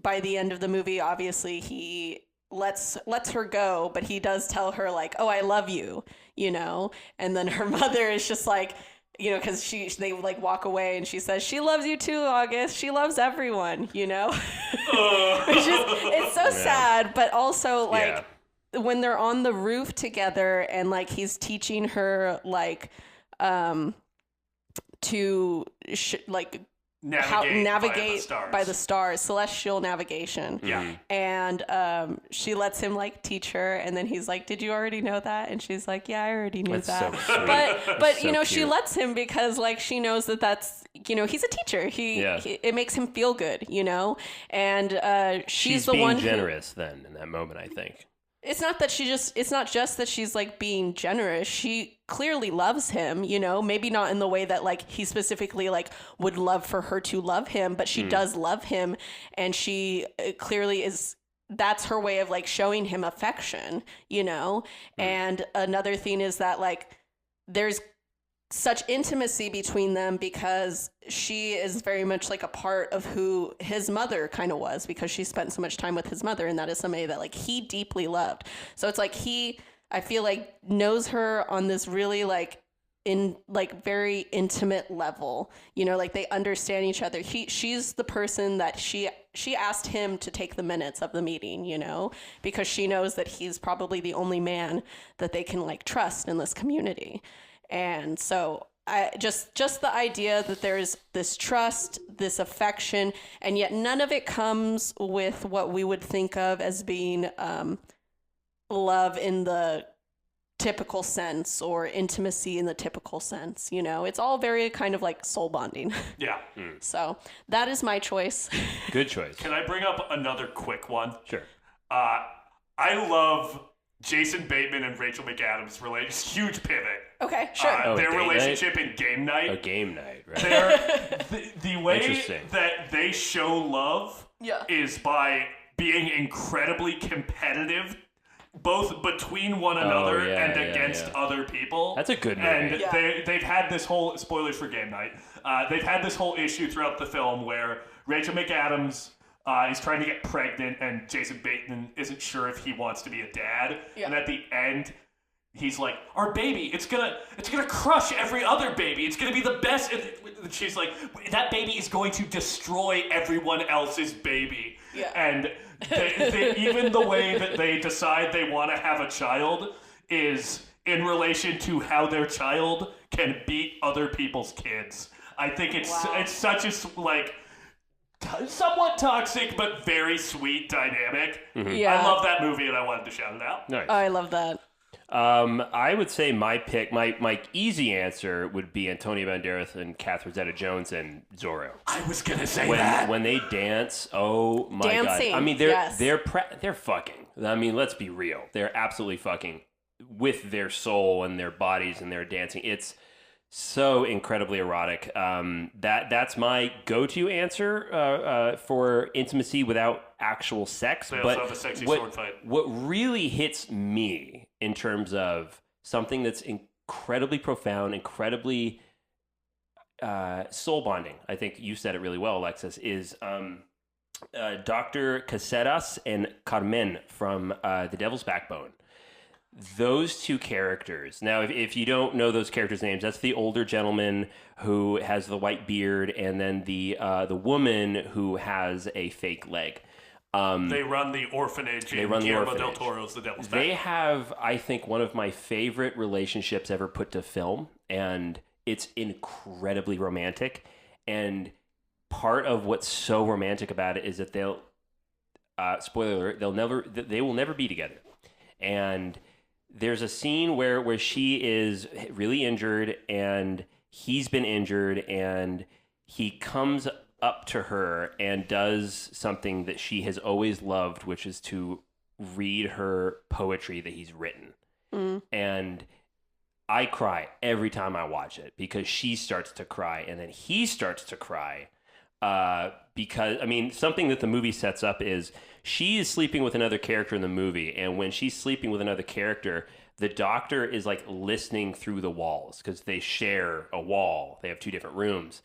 by the end of the movie, obviously he lets her go, but he does tell her like, oh, I love you, you know? And then her mother is just like, you know, because they like walk away and she says, she loves you too, August. She loves everyone, you know? It's so sad, but also like when they're on the roof together and like he's teaching her like to navigate by the stars, celestial navigation. Yeah. And she lets him like teach her, and then he's like, did you already know that? And she's like, yeah, I already knew that. So sweet. But so you know, cute. she lets him because like she knows that's, you know, he's a teacher. He it makes him feel good, you know? And she's the being one generous then in that moment, I think. It's not just that she's like being generous. She clearly loves him, you know, maybe not in the way that like he specifically like would love for her to love him, but she does love him. And she clearly is, that's her way of like showing him affection, you know? And another thing is that like there's such intimacy between them because she is very much like a part of who his mother kind of was, because she spent so much time with his mother, and that is somebody that like he deeply loved. So it's like I feel like knows her on this really like in like very intimate level, you know, like they understand each other. She's the person that she asked him to take the minutes of the meeting, you know, because she knows that he's probably the only man that they can like trust in this community. And so I just the idea that there's this trust, this affection, and yet none of it comes with what we would think of as being love in the typical sense or intimacy in the typical sense. You know, it's all very kind of like soul bonding. Yeah. So that is my choice. Good choice. Can I bring up another quick one? Sure. I love Jason Bateman and Rachel McAdams' huge pivot. Okay, sure. Their relationship in Game Night. A game night, right? The way that they show love is by being incredibly competitive, both between one another and against other people. That's a good movie. And they've had this whole, spoilers for Game Night, they've had this whole issue throughout the film where Rachel McAdams is trying to get pregnant, and Jason Bateman isn't sure if he wants to be a dad. Yeah. And at the end, he's like, "Our baby, it's gonna crush every other baby. It's gonna be the best." And she's like, "That baby is going to destroy everyone else's baby." Yeah. And even the way that they decide they want to have a child is in relation to how their child can beat other people's kids. I think it's such a like somewhat toxic but very sweet dynamic. Yeah. I love that movie, and I wanted to shout it out. Nice. Oh, I love that. I would say my pick, my easy answer would be Antonio Banderas and Catherine Zeta-Jones and Zorro. I was gonna say that when they dance. Oh my Dancing, god! I mean, they're fucking. I mean, let's be real. They're absolutely fucking with their soul and their bodies and their dancing. It's so incredibly erotic. That's my go-to answer for intimacy without actual sex. They also have a sexy sword fight. What really hits me in terms of something that's incredibly profound, incredibly soul bonding, I think you said it really well, Alexis, is Dr. Caceres and Carmen from The Devil's Backbone. Those two characters. Now, if you don't know those characters' names, that's the older gentleman who has the white beard, and then the woman who has a fake leg. They run the orphanage in Guillermo del Toro's The Devil's Back. They have, I think, one of my favorite relationships ever put to film, and it's incredibly romantic. And part of what's so romantic about it is that they'll, spoiler alert, they will never be together. And there's a scene where she is really injured and he's been injured, and he comes up to her and does something that she has always loved, which is to read her poetry that he's written. And I cry every time I watch it because she starts to cry and then he starts to cry. Because, I mean, something that the movie sets up is she is sleeping with another character in the movie. And when she's sleeping with another character, the doctor is like listening through the walls because they share a wall. They have 2 different rooms.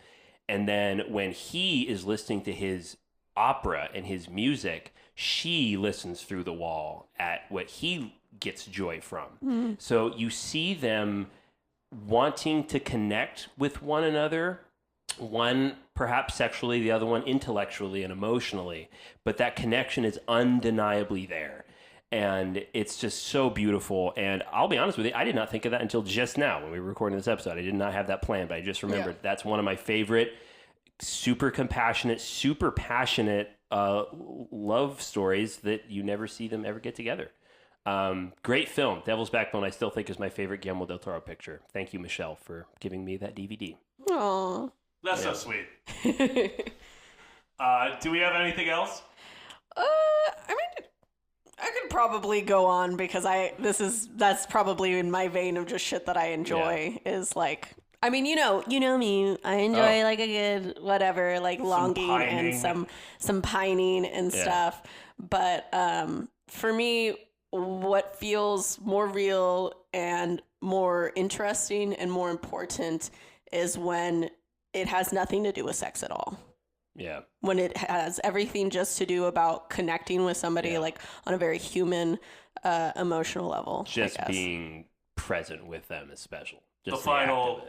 And then when he is listening to his opera and his music, she listens through the wall at what he gets joy from. So you see them wanting to connect with one another, one perhaps sexually, the other one intellectually and emotionally, but that connection is undeniably there. And it's just so beautiful. And I'll be honest with you, I did not think of that until just now when we were recording this episode. I did not have that planned, but I just remembered that's one of my favorite super compassionate, super passionate love stories that you never see them ever get together. Great film. Devil's Backbone, I still think, is my favorite Guillermo del Toro picture. Thank you, Michelle, for giving me that DVD. Aww. That's so sweet. Do we have anything else? I mean, I could probably go on because that's probably in my vein of just shit that I enjoy is like, I mean, you know me. I enjoy like a good whatever, like longing and some pining and stuff. But for me, what feels more real and more interesting and more important is when it has nothing to do with sex at all. Yeah. When it has everything just to do about connecting with somebody like on a very human, emotional level. Just being present with them is special. Just the final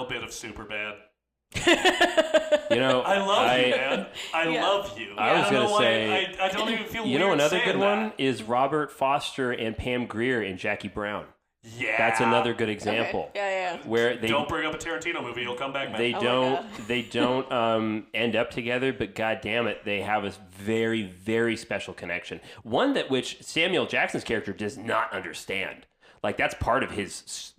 bit of Superbad. I love you, man. I love you. I was going to say, I don't even feel weird. You know, another good that. one is Robert Foster and Pam Grier in Jackie Brown. Yeah, that's another good example. Okay. Yeah. Where they don't bring up a Tarantino movie; you'll come back, man. They don't end up together, but god damn it, they have a very, very special connection. One that which Samuel Jackson's character does not understand. Like that's part of his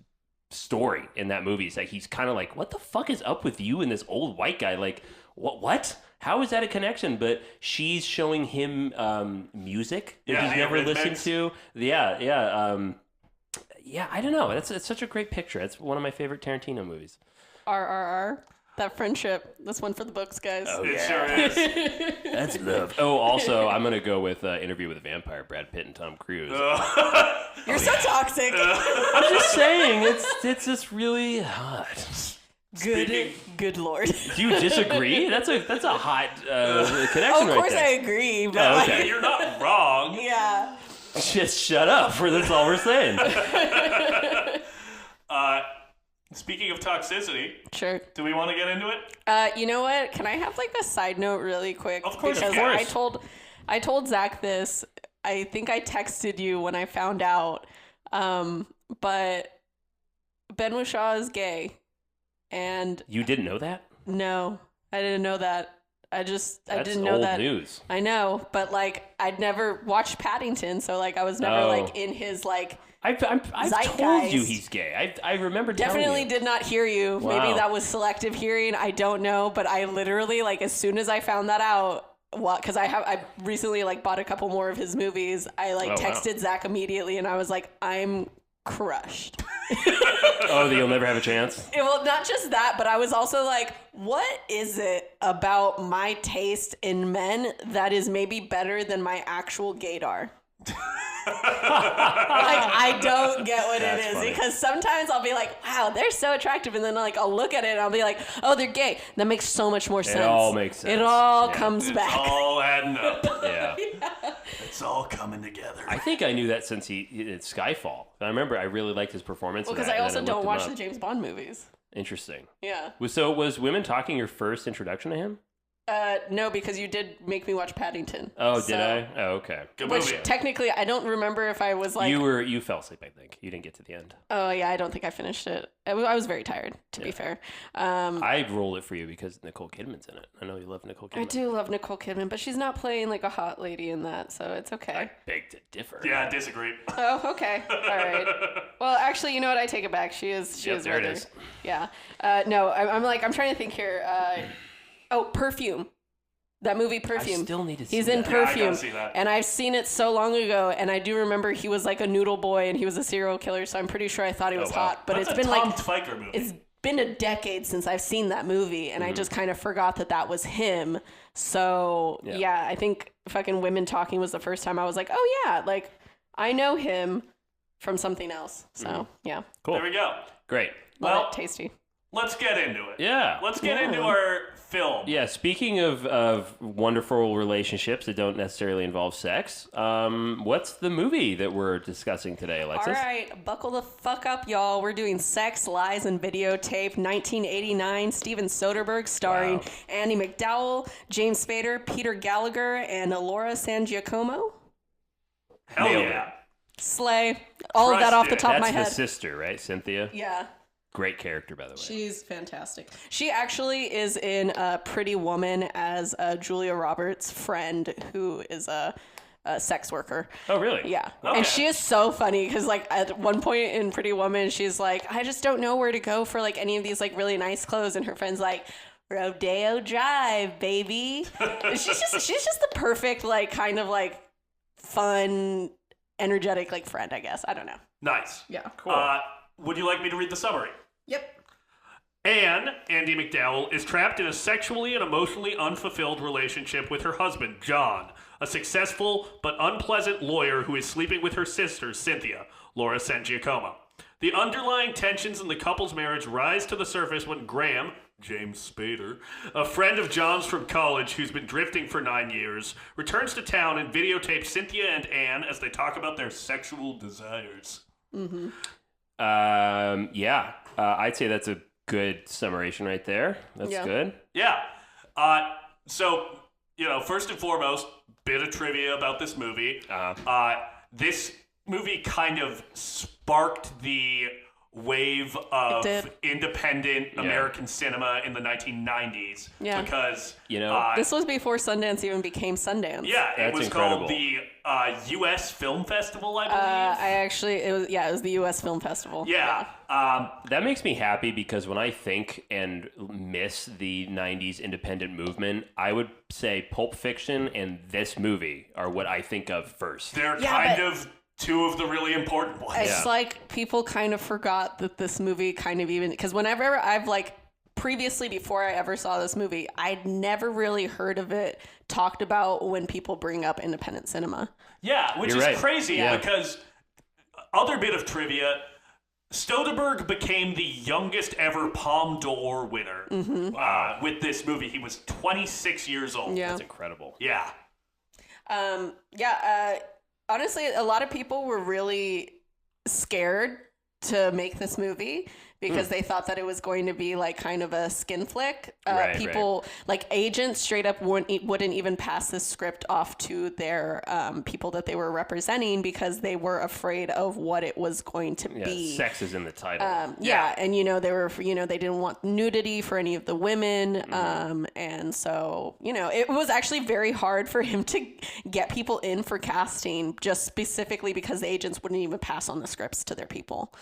story in that movie. It's like he's kind of like, what the fuck is up with you and this old white guy? Like what? How is that a connection? But she's showing him music that he's never listened to. Yeah, I don't know. It's such a great picture. It's one of my favorite Tarantino movies. RRR. That friendship. That's one for the books, guys. Oh, it sure is. That's love. Oh, also, I'm going to go with Interview with a Vampire, Brad Pitt and Tom Cruise. You're so toxic. I'm just saying, it's just really hot. Good lord. Do you disagree? That's a hot connection. Of course I agree, but okay. You're not wrong. Yeah. Just shut up, for that's all we're saying. Speaking of toxicity, sure. Do we want to get into it? You know what? Can I have like a side note really quick? Of course. Because I told Zach this. I think I texted you when I found out. But Ben Whishaw is gay, and you didn't know that? No, I didn't know that. I didn't know old that. News. I know, but like I'd never watched Paddington, so like I was never like in his like. I've told you he's gay. I remember definitely telling you. Did not hear you. Wow. Maybe that was selective hearing. I don't know, but I literally like as soon as I found that out, because I recently like bought a couple more of his movies. I texted Zach immediately, and I was like, I'm crushed. Oh, that you'll never have a chance? Well, not just that, but I was also like, what is it about my taste in men that is maybe better than my actual gaydar? I don't get what it is funny. Because sometimes I'll be like, wow, they're so attractive, and then like I'll look at it and I'll be like, oh, they're gay. That makes so much more sense. It all makes sense. It all comes back. It's all adding up. Yeah. It's all coming together. I think I knew that since he did Skyfall. I remember I really liked his performance. Well, because I also don't watch the James Bond movies. Interesting. Yeah. So was Women Talking your first introduction to him? No, because you did make me watch Paddington. Oh, did I? Oh, okay. Good Which movie. technically, I don't remember if I was like. You fell asleep, I think. You didn't get to the end. Oh yeah, I don't think I finished it. I was very tired, to be fair. I rolled it for you because Nicole Kidman's in it. I know you love Nicole Kidman. I do love Nicole Kidman, but she's not playing like a hot lady in that, so it's okay. I beg to differ. Yeah, I disagree. Oh, okay. All right. Well, actually, you know what? I take it back. She is. Yep, there it rather- is. Yeah. No, I'm trying to think here. Perfume. That movie, Perfume. I still need to see He's in that. Yeah, I Perfume, gotta see that. and I've seen it so long ago, and I do remember he was like a noodle boy, and he was a serial killer. So I'm pretty sure I thought he was wow. hot. But That's it's a been Tom like Tykwer movie. it's been a decade since I've seen that movie, and I just kind of forgot that was him. So yeah, I think fucking Women Talking was the first time I was like, oh yeah, like I know him from something else. So yeah, Cool. There we go. Great. love Well, it, tasty. let's get into it. Yeah. Let's get into our film. Yeah, speaking of wonderful relationships that don't necessarily involve sex, what's the movie that we're discussing today, Alexis? All right, buckle the fuck up, y'all. We're doing Sex, Lies, and Videotape, 1989, Steven Soderbergh, starring Andy McDowell, James Spader, Peter Gallagher, and Laura San Giacomo. Hell Nailed yeah. Slay. All of that Crushed off the it. top of That's my the head. sister, right? Cynthia? Yeah. Great character, by the way. She's fantastic. She actually is in Pretty Woman as Julia Roberts' friend, who is a sex worker. Oh, really? Yeah. Okay. And she is so funny because, like, at one point in Pretty Woman, she's like, I just don't know where to go for, like, any of these, like, really nice clothes. And her friend's like, Rodeo Drive, baby. she's just the perfect, like, kind of, like, fun, energetic, like, friend, I guess. I don't know. Nice. Yeah. Cool. Would you like me to read the summary? Yep. Anne, Andy McDowell, is trapped in a sexually and emotionally unfulfilled relationship with her husband, John, a successful but unpleasant lawyer who is sleeping with her sister, Cynthia, Laura San Giacomo. The underlying tensions in the couple's marriage rise to the surface when Graham, James Spader, a friend of John's from college who's been drifting for 9 years, returns to town and videotapes Cynthia and Anne as they talk about their sexual desires. Mm-hmm. I'd say that's a good summation right there. That's good. Yeah. So, first and foremost, bit of trivia about this movie. This movie kind of sparked the wave of independent American cinema in the 1990s. Yeah. Because, This was before Sundance even became Sundance. yeah, it That's was incredible. called the U.S. Film Festival, I believe. It was the U.S. Film Festival. Yeah. That makes me happy because when I think and miss the 90s independent movement, I would say Pulp Fiction and this movie are what I think of first. They're Yeah, kind but- of two of the really important ones. It's like people kind of forgot that this movie kind of even, because whenever I've like previously, before I ever saw this movie, I'd never really heard of it talked about when people bring up independent cinema. Yeah, which You're is right. crazy Yeah. because other bit of trivia, Soderbergh became the youngest ever Palme d'Or winner with this movie. He was 26 years old. Yeah. That's incredible. Yeah. Honestly, a lot of people were really scared to make this movie because they thought that it was going to be like kind of a skin flick. People like agents straight up wouldn't even pass this script off to their people that they were representing because they were afraid of what it was going to be. Sex is in the title. And they were, they didn't want nudity for any of the women, and so it was actually very hard for him to get people in for casting, just specifically because the agents wouldn't even pass on the scripts to their people.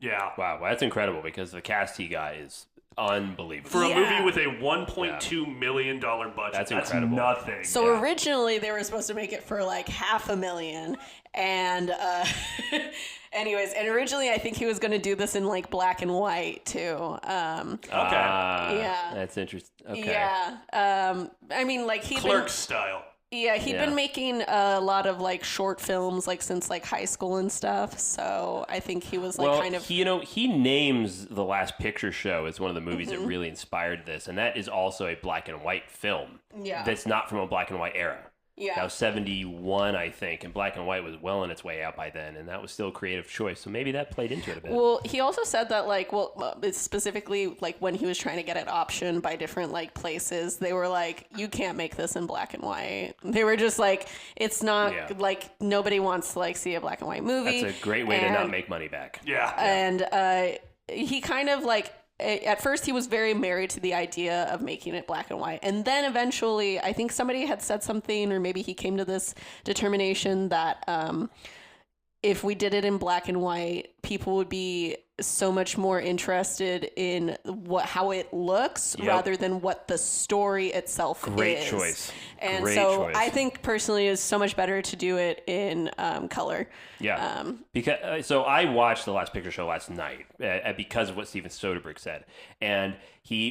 Yeah. Wow, that's incredible because the cast he got is unbelievable. For a movie with a $1.2 million budget, That's incredible. nothing. So originally they were supposed to make it for like $500,000, and anyways, and originally I think he was going to do this in like black and white too. That's interesting. Okay. Yeah. I mean, like Clerks style. Yeah, he'd been making a lot of like short films like since like high school and stuff. So I think he was like kind of he names The Last Picture Show as one of the movies that really inspired this, and that is also a black and white film. Yeah. That's not from a black and white era. Yeah. That was 71, I think, and black and white was well on its way out by then, and that was still a creative choice. So maybe that played into it a bit. Well, he also said that, like, it's specifically, like, when he was trying to get it optioned by different, like, places, they were like, you can't make this in black and white. They were just like, it's not, like, nobody wants to, like, see a black and white movie. That's a great way to not make money back. Yeah. And he kind of, like, at first he was very married to the idea of making it black and white, and then eventually I think somebody had said something, or maybe he came to this determination that if we did it in black and white, people would be so much more interested in how it looks rather than what the story itself is. Great choice. And Great so choice. I think personally it's so much better to do it in color. Yeah. Because so I watched The Last Picture Show last night because of what Steven Soderbergh said, and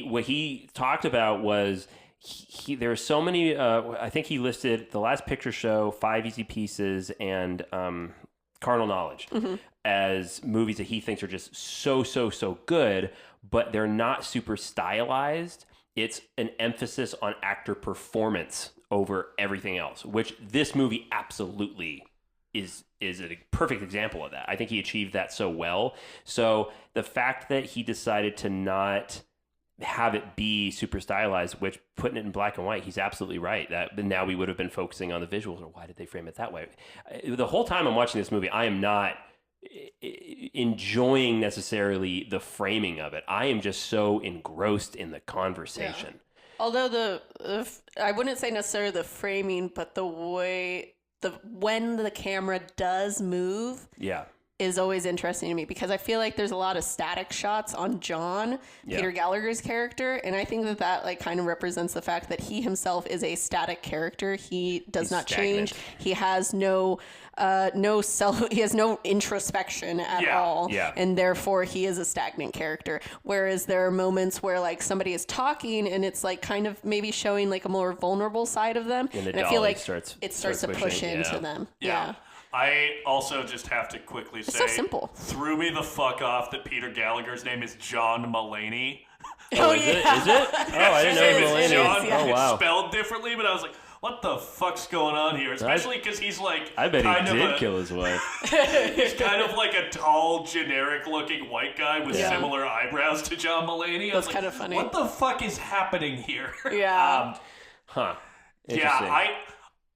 what he talked about was there are so many. I think he listed The Last Picture Show, 5 Easy Pieces, and Carnal Knowledge as movies that he thinks are just so good, but they're not super stylized. It's an emphasis on actor performance over everything else, which this movie absolutely is a perfect example of that. I think he achieved that so well. So the fact that he decided to not have it be super stylized, which putting it in black and white, he's absolutely right. That now we would have been focusing on the visuals, or why did they frame it that way? The whole time I'm watching this movie, I am not enjoying necessarily the framing of it. I am just so engrossed in the conversation. Yeah. Although I wouldn't say necessarily the framing, but the way when the camera does move. Yeah. Is always interesting to me, because I feel like there's a lot of static shots on John, Peter Gallagher's character, and I think that like kind of represents the fact that he himself is a static character. He's not stagnant. change. He has no he has no introspection at all, and therefore he is a stagnant character. Whereas there are moments where like somebody is talking and it's like kind of maybe showing like a more vulnerable side of them, and I feel like it starts to push into them. Yeah. I also just have to quickly say, it's so simple. Threw me the fuck off that Peter Gallagher's name is John Mulaney. Oh, is it? Is it? Oh, I didn't know Mulaney. John, oh, wow. It's spelled differently, but I was like, what the fuck's going on here? Especially because he's like, I bet he did kill his wife. He's kind of like a tall, generic-looking white guy with similar eyebrows to John Mulaney. That's kind of funny. What the fuck is happening here? Yeah. Yeah,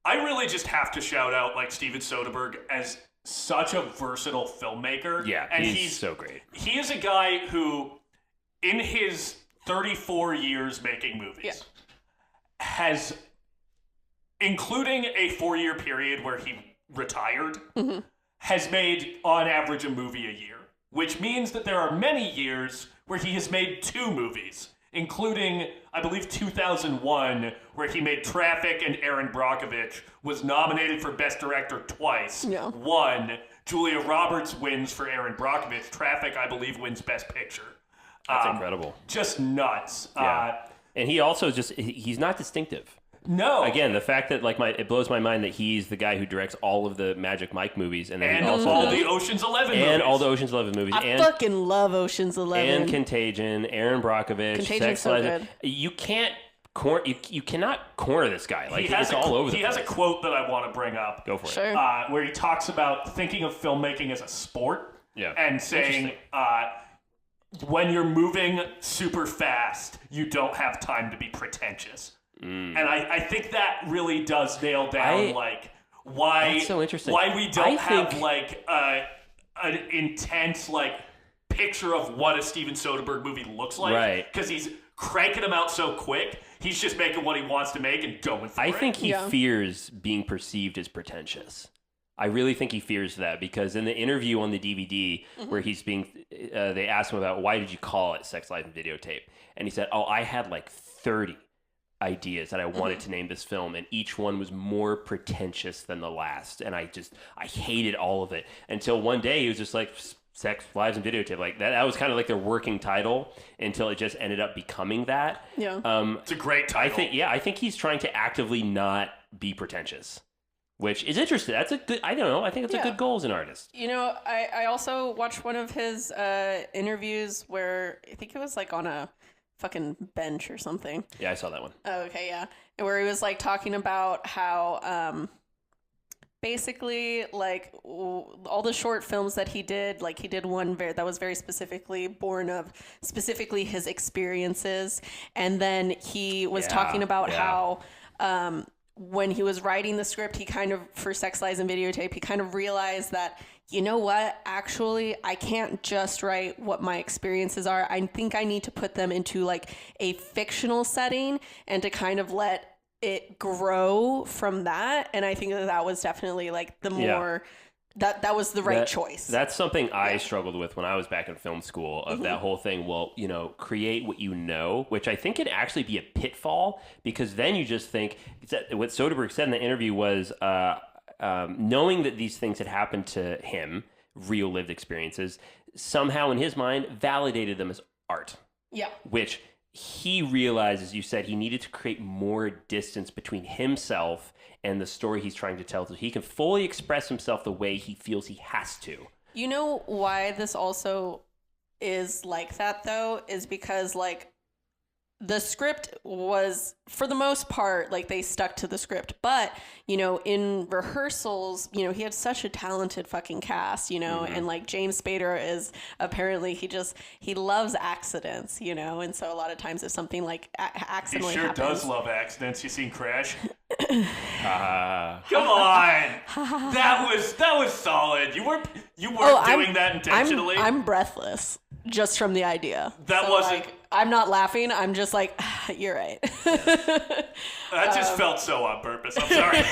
I really just have to shout out like Steven Soderbergh as such a versatile filmmaker. Yeah, and he's so great. He is a guy who, in his 34 years making movies, has, including a 4-year period where he retired, has made on average a movie a year, which means that there are many years where he has made 2 movies, including, I believe, 2001, where he made Traffic, and Aaron Brockovich was nominated for Best Director twice. Won. Julia Roberts wins for Aaron Brockovich. Traffic, I believe, wins Best Picture. That's incredible. Just nuts. And he also he's not distinctive. No. Again, the fact that it blows my mind that he's the guy who directs all of the Magic Mike movies, and then also all the Ocean's 11 movies. And all the Ocean's 11 movies. I fucking love Ocean's 11. And Contagion, Aaron Brockovich, Contagion's so good. You can't you cannot corner this guy. Like, it's all over the place. He has a quote that I want to bring up. Go for it. Where he talks about thinking of filmmaking as a sport. Yeah. And saying, when you're moving super fast, you don't have time to be pretentious. And I think that really does nail down why that's so interesting. Why we don't have an intense picture of what a Steven Soderbergh movie looks like, right? Because he's cranking them out so quick. He's just making what he wants to make and going for it. I think he fears being perceived as pretentious. I really think he fears that, because in the interview on the DVD where he's being, they asked him about why did you call it Sex, Lies, and Videotape, and he said, "Oh, I had 30 ideas that I wanted to name this film, and each one was more pretentious than the last, and I hated all of it until one day he was just like, Sex, Lives, and Videotape." Like that was kind of like their working title until it just ended up becoming that. Yeah, it's a great title. I think he's trying to actively not be pretentious, which is interesting. That's a good, I don't know, I think it's a good goal as an artist. You know, I also watched one of his interviews where I think it was on a fucking bench or something. Yeah, I saw that one. Oh, okay, yeah. where he was like talking about how basically like all the short films that he did, like he did one that was very specifically born of specifically his experiences, and then he was talking about how when he was writing the script, he kind of, for Sex, Lies, and Videotape, he kind of realized that, you know what, actually, I can't just write what my experiences are. I think I need to put them into like a fictional setting and to kind of let it grow from that. And I think that was definitely like the more... That was the right choice. That's something I struggled with when I was back in film school, of that whole thing, well, you know, create what you know, which I think can actually be a pitfall, because then you just think, what Soderbergh said in the interview was, knowing that these things had happened to him, real lived experiences, somehow in his mind validated them as art. Yeah. Which he realized, as you said, he needed to create more distance between himself and the story he's trying to tell, so he can fully express himself the way he feels he has to. You know why this also is like that, though, is because, like, the script was, for the most part, like, they stuck to the script. But, you know, in rehearsals, you know, he had such a talented fucking cast, you know, and, like, James Spader is apparently, he loves accidents, you know, and so a lot of times if something, like, accidentally He sure happens, does love accidents. You seen Crash? Come on. That was solid. You weren't doing that intentionally. I'm breathless just from the idea. That wasn't... Like, I'm not laughing. I'm just like, you're right. That just felt so on purpose. I'm sorry.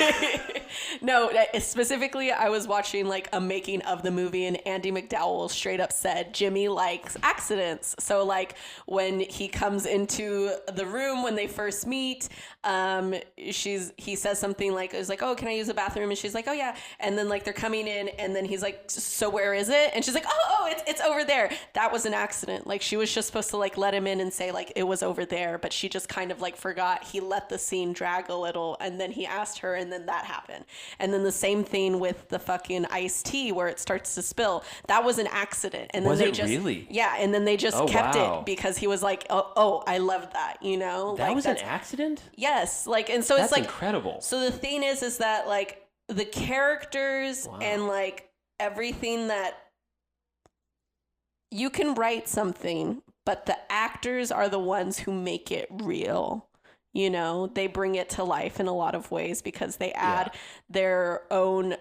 No, specifically, I was watching like a making of the movie, and Andy McDowell straight up said Jimmy likes accidents. So like when he comes into the room when they first meet, he says something like, "It's like, oh, can I use the bathroom?" And she's like, "Oh yeah." And then like they're coming in, and then he's like, "So where is it?" And she's like, "Oh, it's over there." That was an accident. Like she was just supposed to like let him in and say like it was over there, but she just kind of like forgot. He let the scene drag a little, and then he asked her, and then that happened. And then the same thing with the fucking iced tea where it starts to spill. That was an accident. And then was they it just really? Yeah, and then they just kept it because he was like, oh, I love that, you know? That like, was an accident? Yes, like, and so That's it's like incredible. So the thing is that like the characters and like everything, that you can write something, but the actors are the ones who make it real. You know, they bring it to life in a lot of ways because they add their own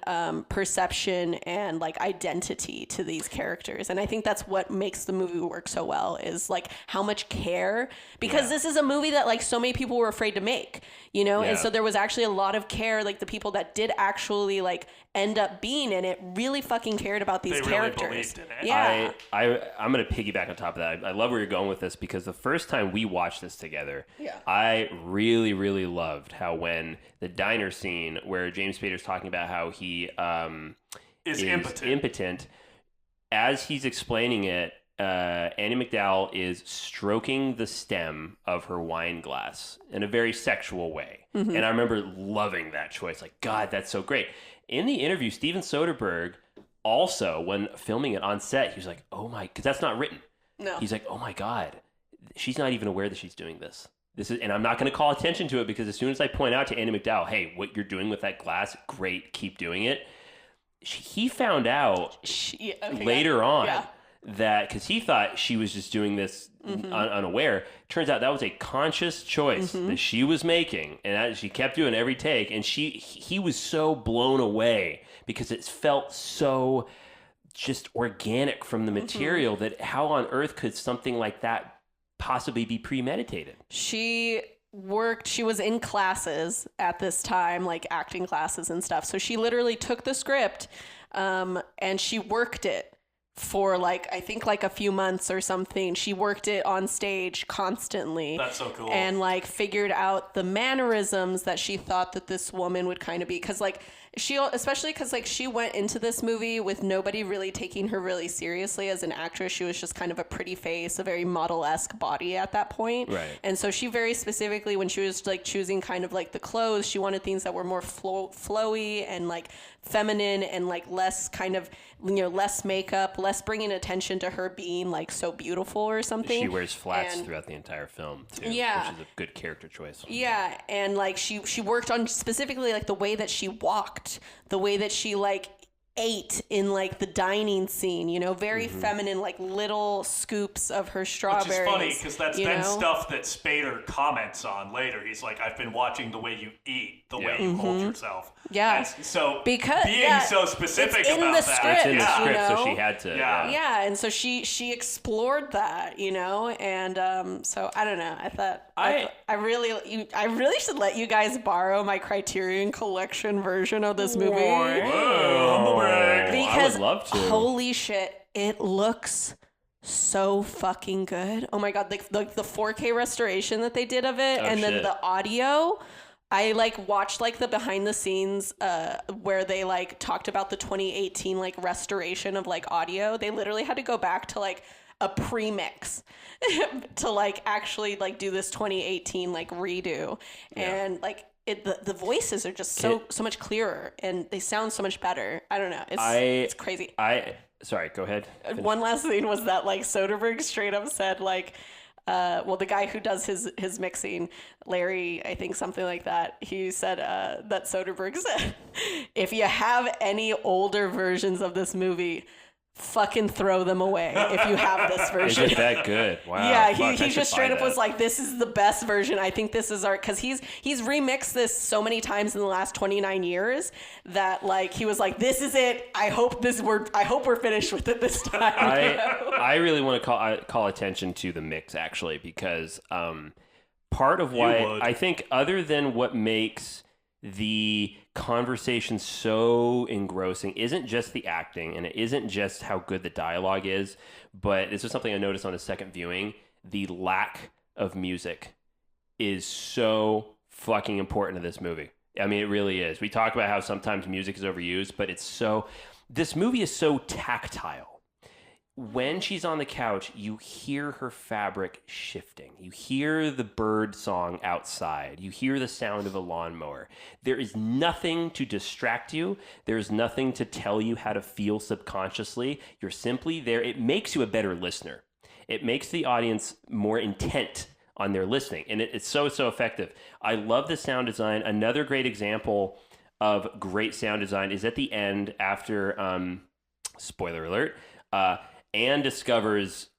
perception and like identity to these characters. And I think that's what makes the movie work so well, is like how much care, because this is a movie that like so many people were afraid to make, you know? And so there was actually a lot of care. Like the people that did actually like end up being in it really fucking cared about these characters. Really believed in it. Yeah. I'm going to piggyback on top of that. I love where you're going with this, because the first time we watched this together, I really, really loved how when the diner scene where James Spader's talking about how he is impotent, as he's explaining it, Annie McDowell is stroking the stem of her wine glass in a very sexual way. And I remember loving that choice. Like, God, that's so great. In the interview, Steven Soderbergh also, when filming it on set, he was like, oh my, because that's not written. No. He's like, oh my God, she's not even aware that she's doing this. And I'm not going to call attention to it, because as soon as I point out to Andy McDowell, hey, what you're doing with that glass, great, keep doing it. He found out later on that, because he thought she was just doing this unaware. Turns out that was a conscious choice that she was making, and that she kept doing every take. And he was so blown away because it felt so just organic from the material, that how on earth could something like that possibly be premeditated? She was in classes at this time, like acting classes and stuff. So she literally took the script and she worked it for like, I think like a few months or something. She worked it on stage constantly. That's so cool. And like figured out the mannerisms that she thought that this woman would kind of be. Cause like especially because like she went into this movie with nobody really taking her really seriously as an actress. She was just kind of a pretty face, a very model-esque body at that point. Right. And so she very specifically, when she was like choosing kind of like the clothes, she wanted things that were more flowy and like feminine and like less kind of, less makeup, less bringing attention to her being like so beautiful or something. She wears flats throughout the entire film too, which is a good character choice. Yeah, and like she worked on specifically like the way that she walked, the way that she like ate in like the dining scene, very feminine, like little scoops of her strawberries. Which is funny because that's then stuff that Spader comments on later. He's like, I've been watching the way you eat, the way you hold yourself. Yeah. And so because being so specific it's in about the that. script, It's in the script, so she had to. Yeah, and so she explored that, and so I don't know. I thought I really should let you guys borrow my Criterion Collection version of this movie. Whoa, because I would love to. Holy shit, it looks so fucking good. Oh my god, the 4K restoration that they did of it, then the audio. I like watched like the behind the scenes where they like talked about the 2018 like restoration of like audio. They literally had to go back to like a pre-mix to like actually like do this 2018 like redo. And like the voices are just so much clearer and they sound so much better. I don't know. It's crazy. Sorry, go ahead. Finish. One last thing was that like Soderbergh straight up said like the guy who does his mixing, Larry, I think something like that, he said that Soderbergh said, if you have any older versions of this movie, fucking throw them away if you have this version. Is it that good? Wow. Yeah, he just straight up was like, this is the best version. I think this is because he's remixed this so many times in the last 29 years that like he was like, this is it. I hope we're finished with it this time. I really want to call attention to the mix actually, because part of why I think, other than what makes the conversation so engrossing, isn't just the acting and it isn't just how good the dialogue is, but this is something I noticed on a second viewing. The lack of music is so fucking important to this movie. I mean, it really is. We talk about how sometimes music is overused, but this movie is so tactile. When she's on the couch, you hear her fabric shifting. You hear the bird song outside. You hear the sound of a lawnmower. There is nothing to distract you. There's nothing to tell you how to feel subconsciously. You're simply there. It makes you a better listener. It makes the audience more intent on their listening. And it's so effective. I love the sound design. Another great example of great sound design is at the end after, spoiler alert, Anne discovers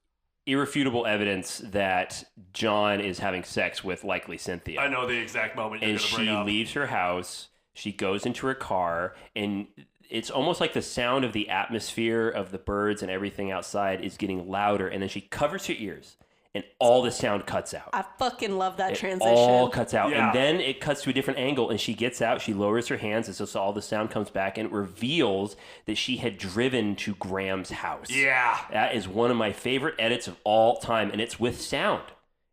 irrefutable evidence that John is having sex with likely Cynthia. I know the exact moment you're going to bring up. And she leaves her house, she goes into her car, and it's almost like the sound of the atmosphere of the birds and everything outside is getting louder, and then she covers her ears, and all the sound cuts out. I fucking love that transition. All cuts out. Yeah. And then it cuts to a different angle, and she gets out, she lowers her hands, and so all the sound comes back, and it reveals that she had driven to Graham's house. Yeah. That is one of my favorite edits of all time, and it's with sound.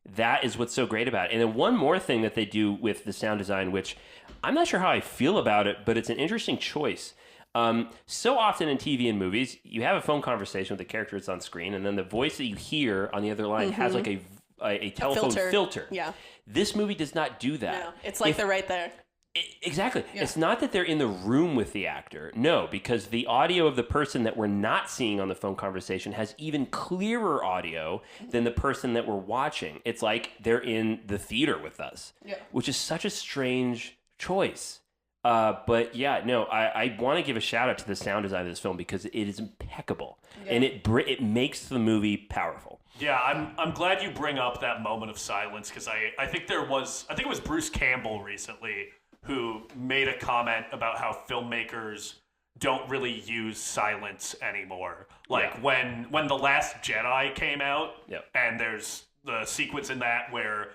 That is what's so great about it. And then one more thing that they do with the sound design, which I'm not sure how I feel about it, but it's an interesting choice. So often in TV and movies, you have a phone conversation with the character that's on screen, and then the voice that you hear on the other line has like a telephone filter. Yeah. This movie does not do that. No, it's like they're right there. Exactly. Yeah. It's not that they're in the room with the actor. No, because the audio of the person that we're not seeing on the phone conversation has even clearer audio than the person that we're watching. It's like they're in the theater with us, which is such a strange choice. But yeah, no, I want to give a shout out to the sound design of this film because it is impeccable and it makes the movie powerful. Yeah, I'm glad you bring up that moment of silence because I think it was Bruce Campbell recently who made a comment about how filmmakers don't really use silence anymore. Like when The Last Jedi came out, and there's the sequence in that where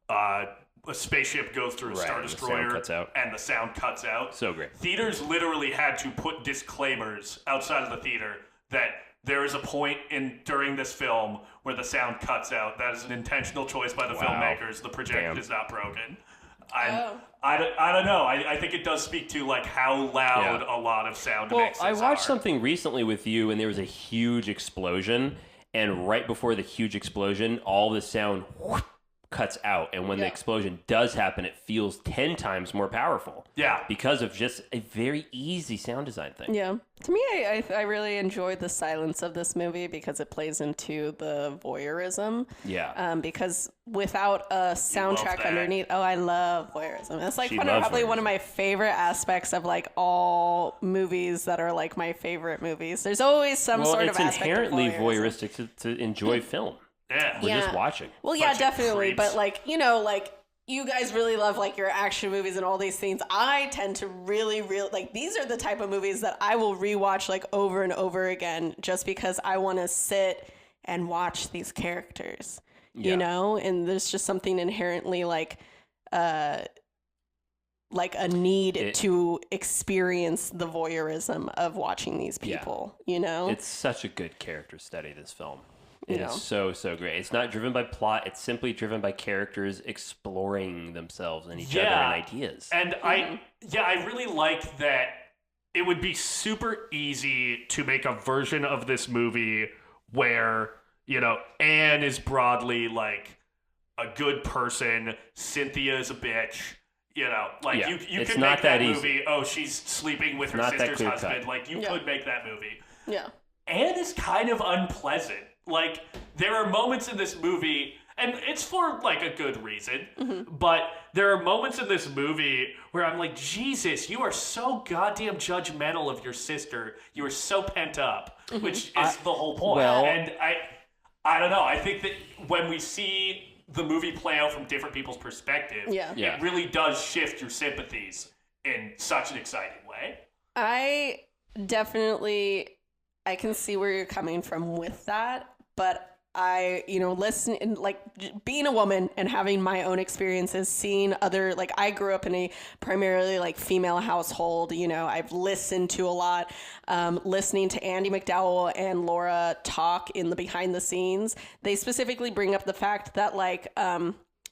a spaceship goes through a Star Destroyer and the sound cuts out. So great. Theaters literally had to put disclaimers outside of the theater that there is a point during this film where the sound cuts out. That is an intentional choice by the filmmakers. The projector is not broken. I don't know. I think it does speak to like how loud a lot of sound mixes I watched are. something recently with you, and there was a huge explosion, and right before the huge explosion, all the sound cuts out, and when the explosion does happen, it feels 10 times more powerful. Yeah. Because of just a very easy sound design thing. Yeah. To me, I really enjoyed the silence of this movie because it plays into the voyeurism. Yeah. Because without a soundtrack underneath, I love voyeurism. It's like probably one of my favorite aspects of like all movies that are like my favorite movies. There's always some sort of aspect of inherently voyeurism. voyeuristic to enjoy film. Yeah. We're just watching. Well, yeah, definitely. creeps. But like, you know, like you guys really love like your action movies and all these things. I tend to really like these are the type of movies that I will rewatch like over and over again just because I want to sit and watch these characters. You know, and there's just something inherently like a need to experience the voyeurism of watching these people, you know? It's such a good character study, this film. It is so great. It's not driven by plot. It's simply driven by characters exploring themselves and each other and ideas. And I really like that it would be super easy to make a version of this movie where, you know, Anne is broadly like a good person, Cynthia is a bitch. You know, like you could make that movie, she's sleeping with her sister's husband. Like you could make that movie. Yeah. Anne is kind of unpleasant. Like, there are moments in this movie, and it's for, like, a good reason, but there are moments in this movie where I'm like, Jesus, you are so goddamn judgmental of your sister. You are so pent up, which is the whole point. Well, and I don't know. I think that when we see the movie play out from different people's perspective, it really does shift your sympathies in such an exciting way. I can see where you're coming from with that, but I, you know, being a woman and having my own experiences, seeing other, like, I grew up in a primarily, like, female household, you know, I've listened to a lot, listening to Andie MacDowell and Laura talk in the behind the scenes, they specifically bring up the fact that, like,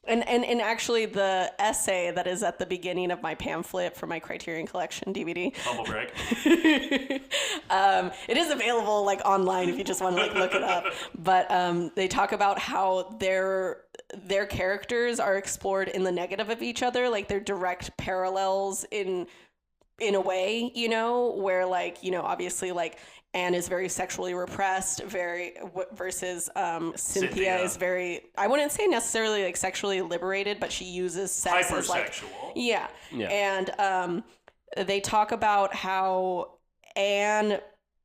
And actually, the essay that is at the beginning of my pamphlet for my Criterion Collection DVD. Humble brag. It is available like online if you just want to like look it up. But they talk about how their characters are explored in the negative of each other, like they're direct parallels in a way, you know, where like, you know, obviously like Anne is very sexually repressed, versus Cynthia is very, I wouldn't say necessarily like sexually liberated, but she uses sex as like, yeah. And they talk about how Anne,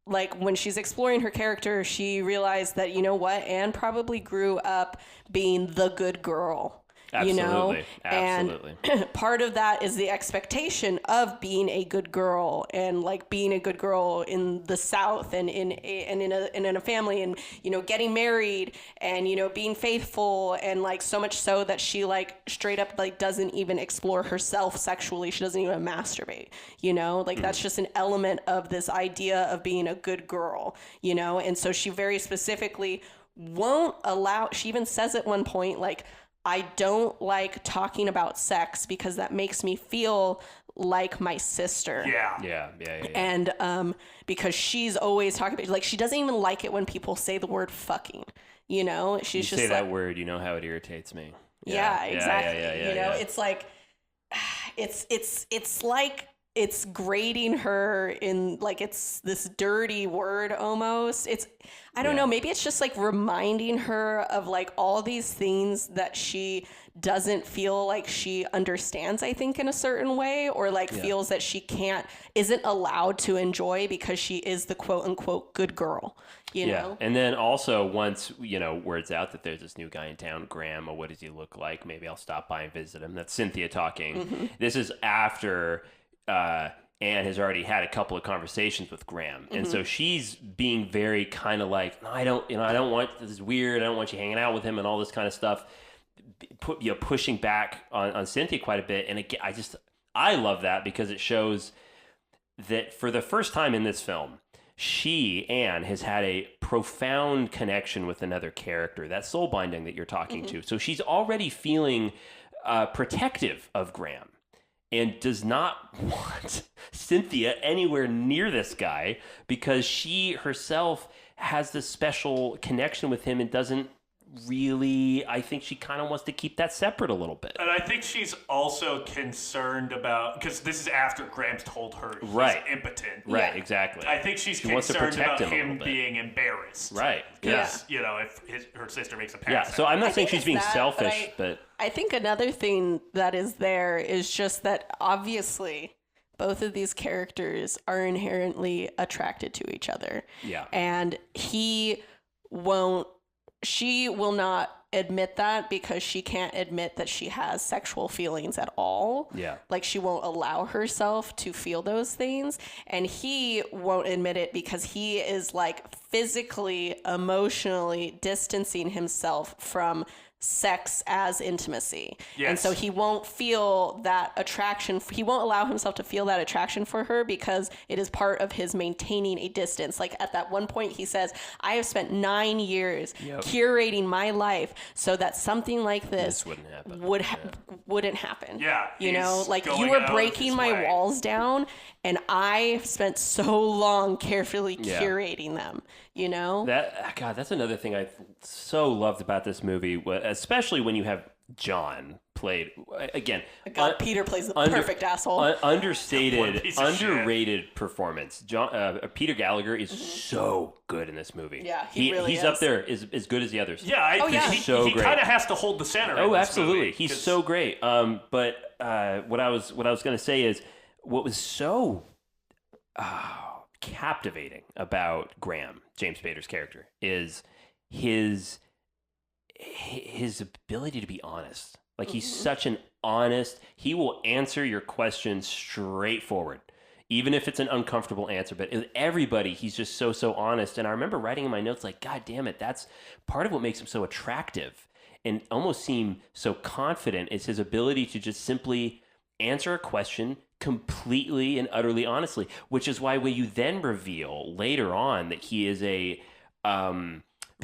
like when she's exploring her character, she realized that, you know what, Anne probably grew up being the good girl. Absolutely. You know? Absolutely. And part of that is the expectation of being a good girl and like being a good girl in the South and in a family and, you know, getting married and, you know, being faithful and like so much so that she like straight up like doesn't even explore herself sexually. She doesn't even masturbate, you know, like that's just an element of this idea of being a good girl, you know? And so she very specifically won't allow, she even says at one point, like, I don't like talking about sex because that makes me feel like my sister. Yeah. And because she's always talking about, like, she doesn't even like it when people say the word fucking, you know? She's just say like, that word, you know how it irritates me. Yeah, exactly. Yeah, you know, it's like, it's like, it's grading her in like it's this dirty word almost. It's I don't know, maybe it's just like reminding her of like all these things that she doesn't feel like she understands, I think, in a certain way, or like feels that she isn't allowed to enjoy because she is the quote unquote good girl, you know? And then also once, you know, word's out that there's this new guy in town, Graham, what does he look like? Maybe I'll stop by and visit him. That's Cynthia talking. This is after Anne has already had a couple of conversations with Graham, and so she's being very kind of like, no, I don't want this is weird. I don't want you hanging out with him and all this kind of stuff. Pushing back on Cynthia quite a bit, and again, I love that because it shows that for the first time in this film, Anne has had a profound connection with another character. That soul binding that you're talking to. So she's already feeling protective of Graham and does not want Cynthia anywhere near this guy because she herself has this special connection with him and doesn't really, I think she kind of wants to keep that separate a little bit. And I think she's also concerned about, because this is after Graham's told her he's impotent. Right, exactly. I think she's concerned about him being embarrassed. Right. Because, you know, if her sister makes a pass. Yeah, so I'm not saying she's being selfish, but I think another thing that is there is just that obviously both of these characters are inherently attracted to each other. Yeah. And she will not admit that because she can't admit that she has sexual feelings at all. Yeah. Like she won't allow herself to feel those things. And he won't admit it because he is like physically, emotionally distancing himself from sex as intimacy. Yes. And so he won't feel that attraction. He won't allow himself to feel that attraction for her because it is part of his maintaining a distance. Like at that one point he says, I have spent 9 years curating my life so that something like this wouldn't happen. Wouldn't happen. Yeah. You know, like you were breaking my walls down and I spent so long carefully curating them, you know? That's another thing I so loved about this movie, especially when you have John played again. Peter plays the perfect asshole. Underrated performance. Peter Gallagher is so good in this movie. Yeah, he's up there as good as the others. Yeah, he's so great. He kind of has to hold the center. Oh, absolutely, he's so great. But what I was going to say is what was so captivating about Graham, James Spader's character, is his ability to be honest. Like he's such an honest, he will answer your question straightforward, even if it's an uncomfortable answer. But everybody, he's just so honest. And I remember writing in my notes like, God damn it, that's part of what makes him so attractive and almost seem so confident is his ability to just simply answer a question completely and utterly honestly, which is why when you then reveal later on that he is a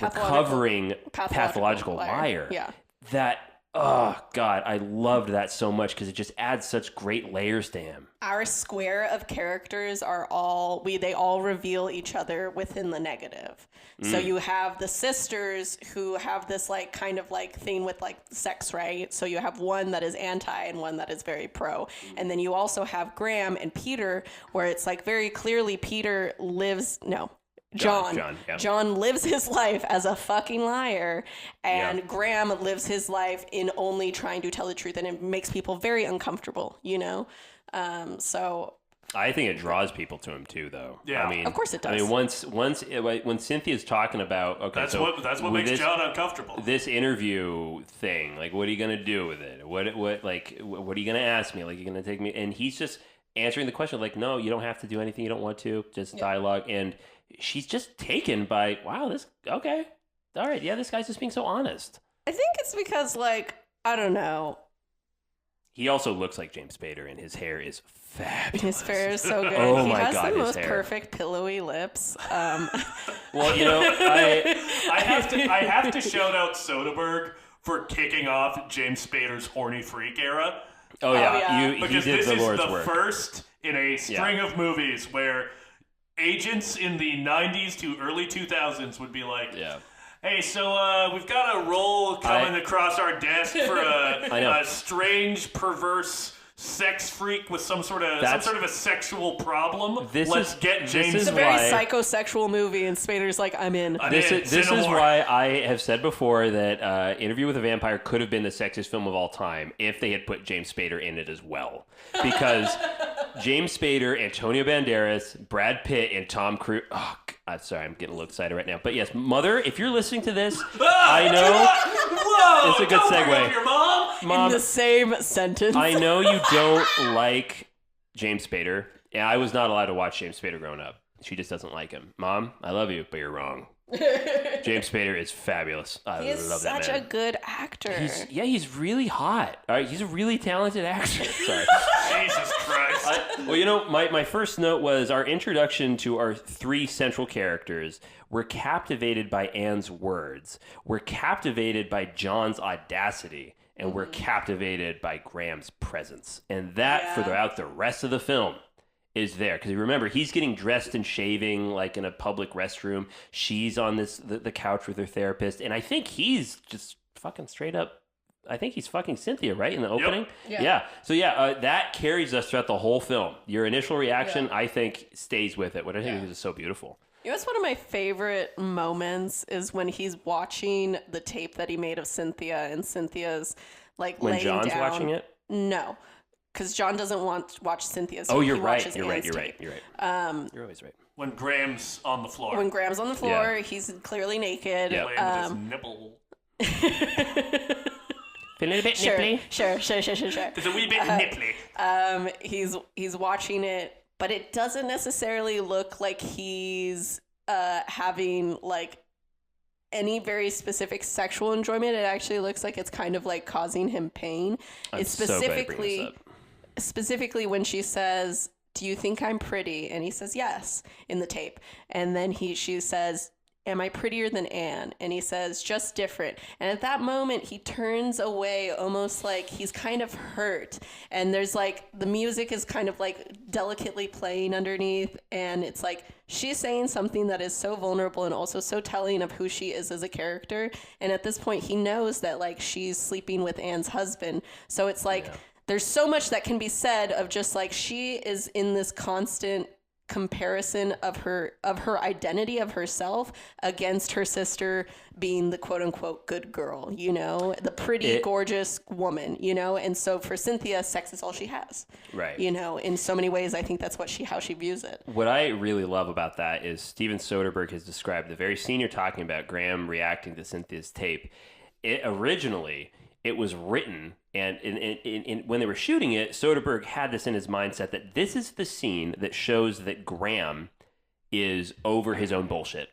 recovering pathological liar. Yeah. That, oh God, I loved that so much because it just adds such great layers to him. Our square of characters are they all reveal each other within the negative. So you have the sisters who have this like kind of like thing with like sex, right? So you have one that is anti and one that is very pro. And then you also have Graham and Peter where it's like very clearly John lives his life as a fucking liar, and Graham lives his life in only trying to tell the truth, and it makes people very uncomfortable, you know? So I think it draws people to him too, though. Yeah, I mean, of course it does. I mean, when Cynthia's talking about that's what makes John uncomfortable. This interview thing, like, what are you gonna do with it? What are you gonna ask me? Like, you're gonna take me? And he's just answering the question, like, no, you don't have to do anything you don't want to, just dialogue. And she's just taken by, wow, all right, this guy's just being so honest. I think it's because, like, I don't know. He also looks like James Spader, and his hair is fabulous. His hair is so good. Oh he my has God, the his most hair. perfect pillowy lips. Well, you know, I have to shout out Soderbergh for kicking off James Spader's horny freak era. Oh yeah, because he did this the is Lord's the work. first in a string of movies where agents in the 90s to early 2000s would be like, hey, so we've got a role coming across our desk for a strange, perverse sex freak with some sort of a sexual problem. Let's get James. It's a very psychosexual movie, and Spader's like, I'm in. This is why I have said before that Interview with a Vampire could have been the sexiest film of all time if they had put James Spader in it as well. Because James Spader, Antonio Banderas, Brad Pitt, and Tom Cruise. Oh, I'm sorry, I'm getting a little excited right now. But yes, Mother, if you're listening to this, I know. Whoa! It's a good segue. Your mom? In the same sentence. I know you don't like James Spader. And I was not allowed to watch James Spader growing up. She just doesn't like him. Mom, I love you, but you're wrong. James Spader is fabulous. I love that man. He's such a good actor. He's really hot. All right, he's a really talented actor. Sorry. Jesus Christ. Well, you know, my first note was our introduction to our three central characters. We're captivated by Anne's words. We're captivated by John's audacity. and we're captivated by Graham's presence. And that, throughout the rest of the film, is there. Because remember, he's getting dressed and shaving like in a public restroom. She's on the couch with her therapist. And I think he's just fucking straight up, I think he's fucking Cynthia, right? In the opening? Yep. Yeah. So that carries us throughout the whole film. Your initial reaction, I think, stays with it. What I think is so beautiful. You know, it's one of my favorite moments is when he's watching the tape that he made of Cynthia, and Cynthia's like when laying John's down. watching it? No, because John doesn't watch Cynthia's. Oh, He you're right. watches You're Anne's right. tape. You're always right. When Graham's on the floor. When Graham's on the floor, he's clearly naked. Yeah. Playing with his nipple. Feeling a bit Sure. nipply? Sure. It's a wee bit nipply. He's watching it, but it doesn't necessarily look like he's having like any very specific sexual enjoyment. It actually looks like it's kind of like causing him pain. It's so glad you bring this up. specifically when she says, "Do you think I'm pretty?" And he says yes in the tape. And then she says, "Am I prettier than Anne?" And he says, "Just different." And at that moment, he turns away almost like he's kind of hurt. And there's like, the music is kind of like delicately playing underneath. And it's like, she's saying something that is so vulnerable and also so telling of who she is as a character. And at this point, he knows that like she's sleeping with Anne's husband. So it's like, there's so much that can be said of just like, she is in this constant comparison of her identity of herself against her sister being the quote unquote good girl, you know, the pretty gorgeous woman, you know. And so for Cynthia, sex is all she has, right? You know, in so many ways, I think that's how she views it. What I really love about that is Steven Soderbergh has described the very scene you're talking about, Graham reacting to Cynthia's tape. Originally, it was written, and when they were shooting it, Soderbergh had this in his mindset that this is the scene that shows that Graham is over his own bullshit.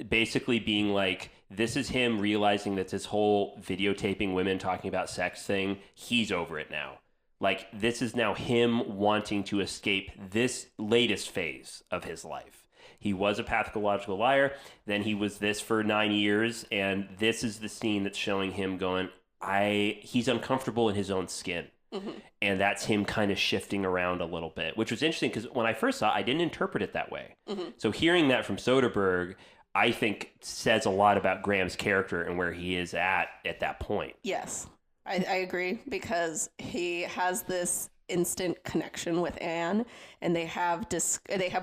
Basically being like, this is him realizing that this whole videotaping women talking about sex thing, he's over it now. Like, this is now him wanting to escape this latest phase of his life. He was a pathological liar. Then he was this for 9 years. And this is the scene that's showing him going, he's uncomfortable in his own skin. Mm-hmm. And that's him kind of shifting around a little bit, which was interesting because when I first saw it, I didn't interpret it that way. Mm-hmm. So hearing that from Soderbergh, I think says a lot about Graham's character and where he is at that point. Yes, I agree, because he has this instant connection with Anne, and they have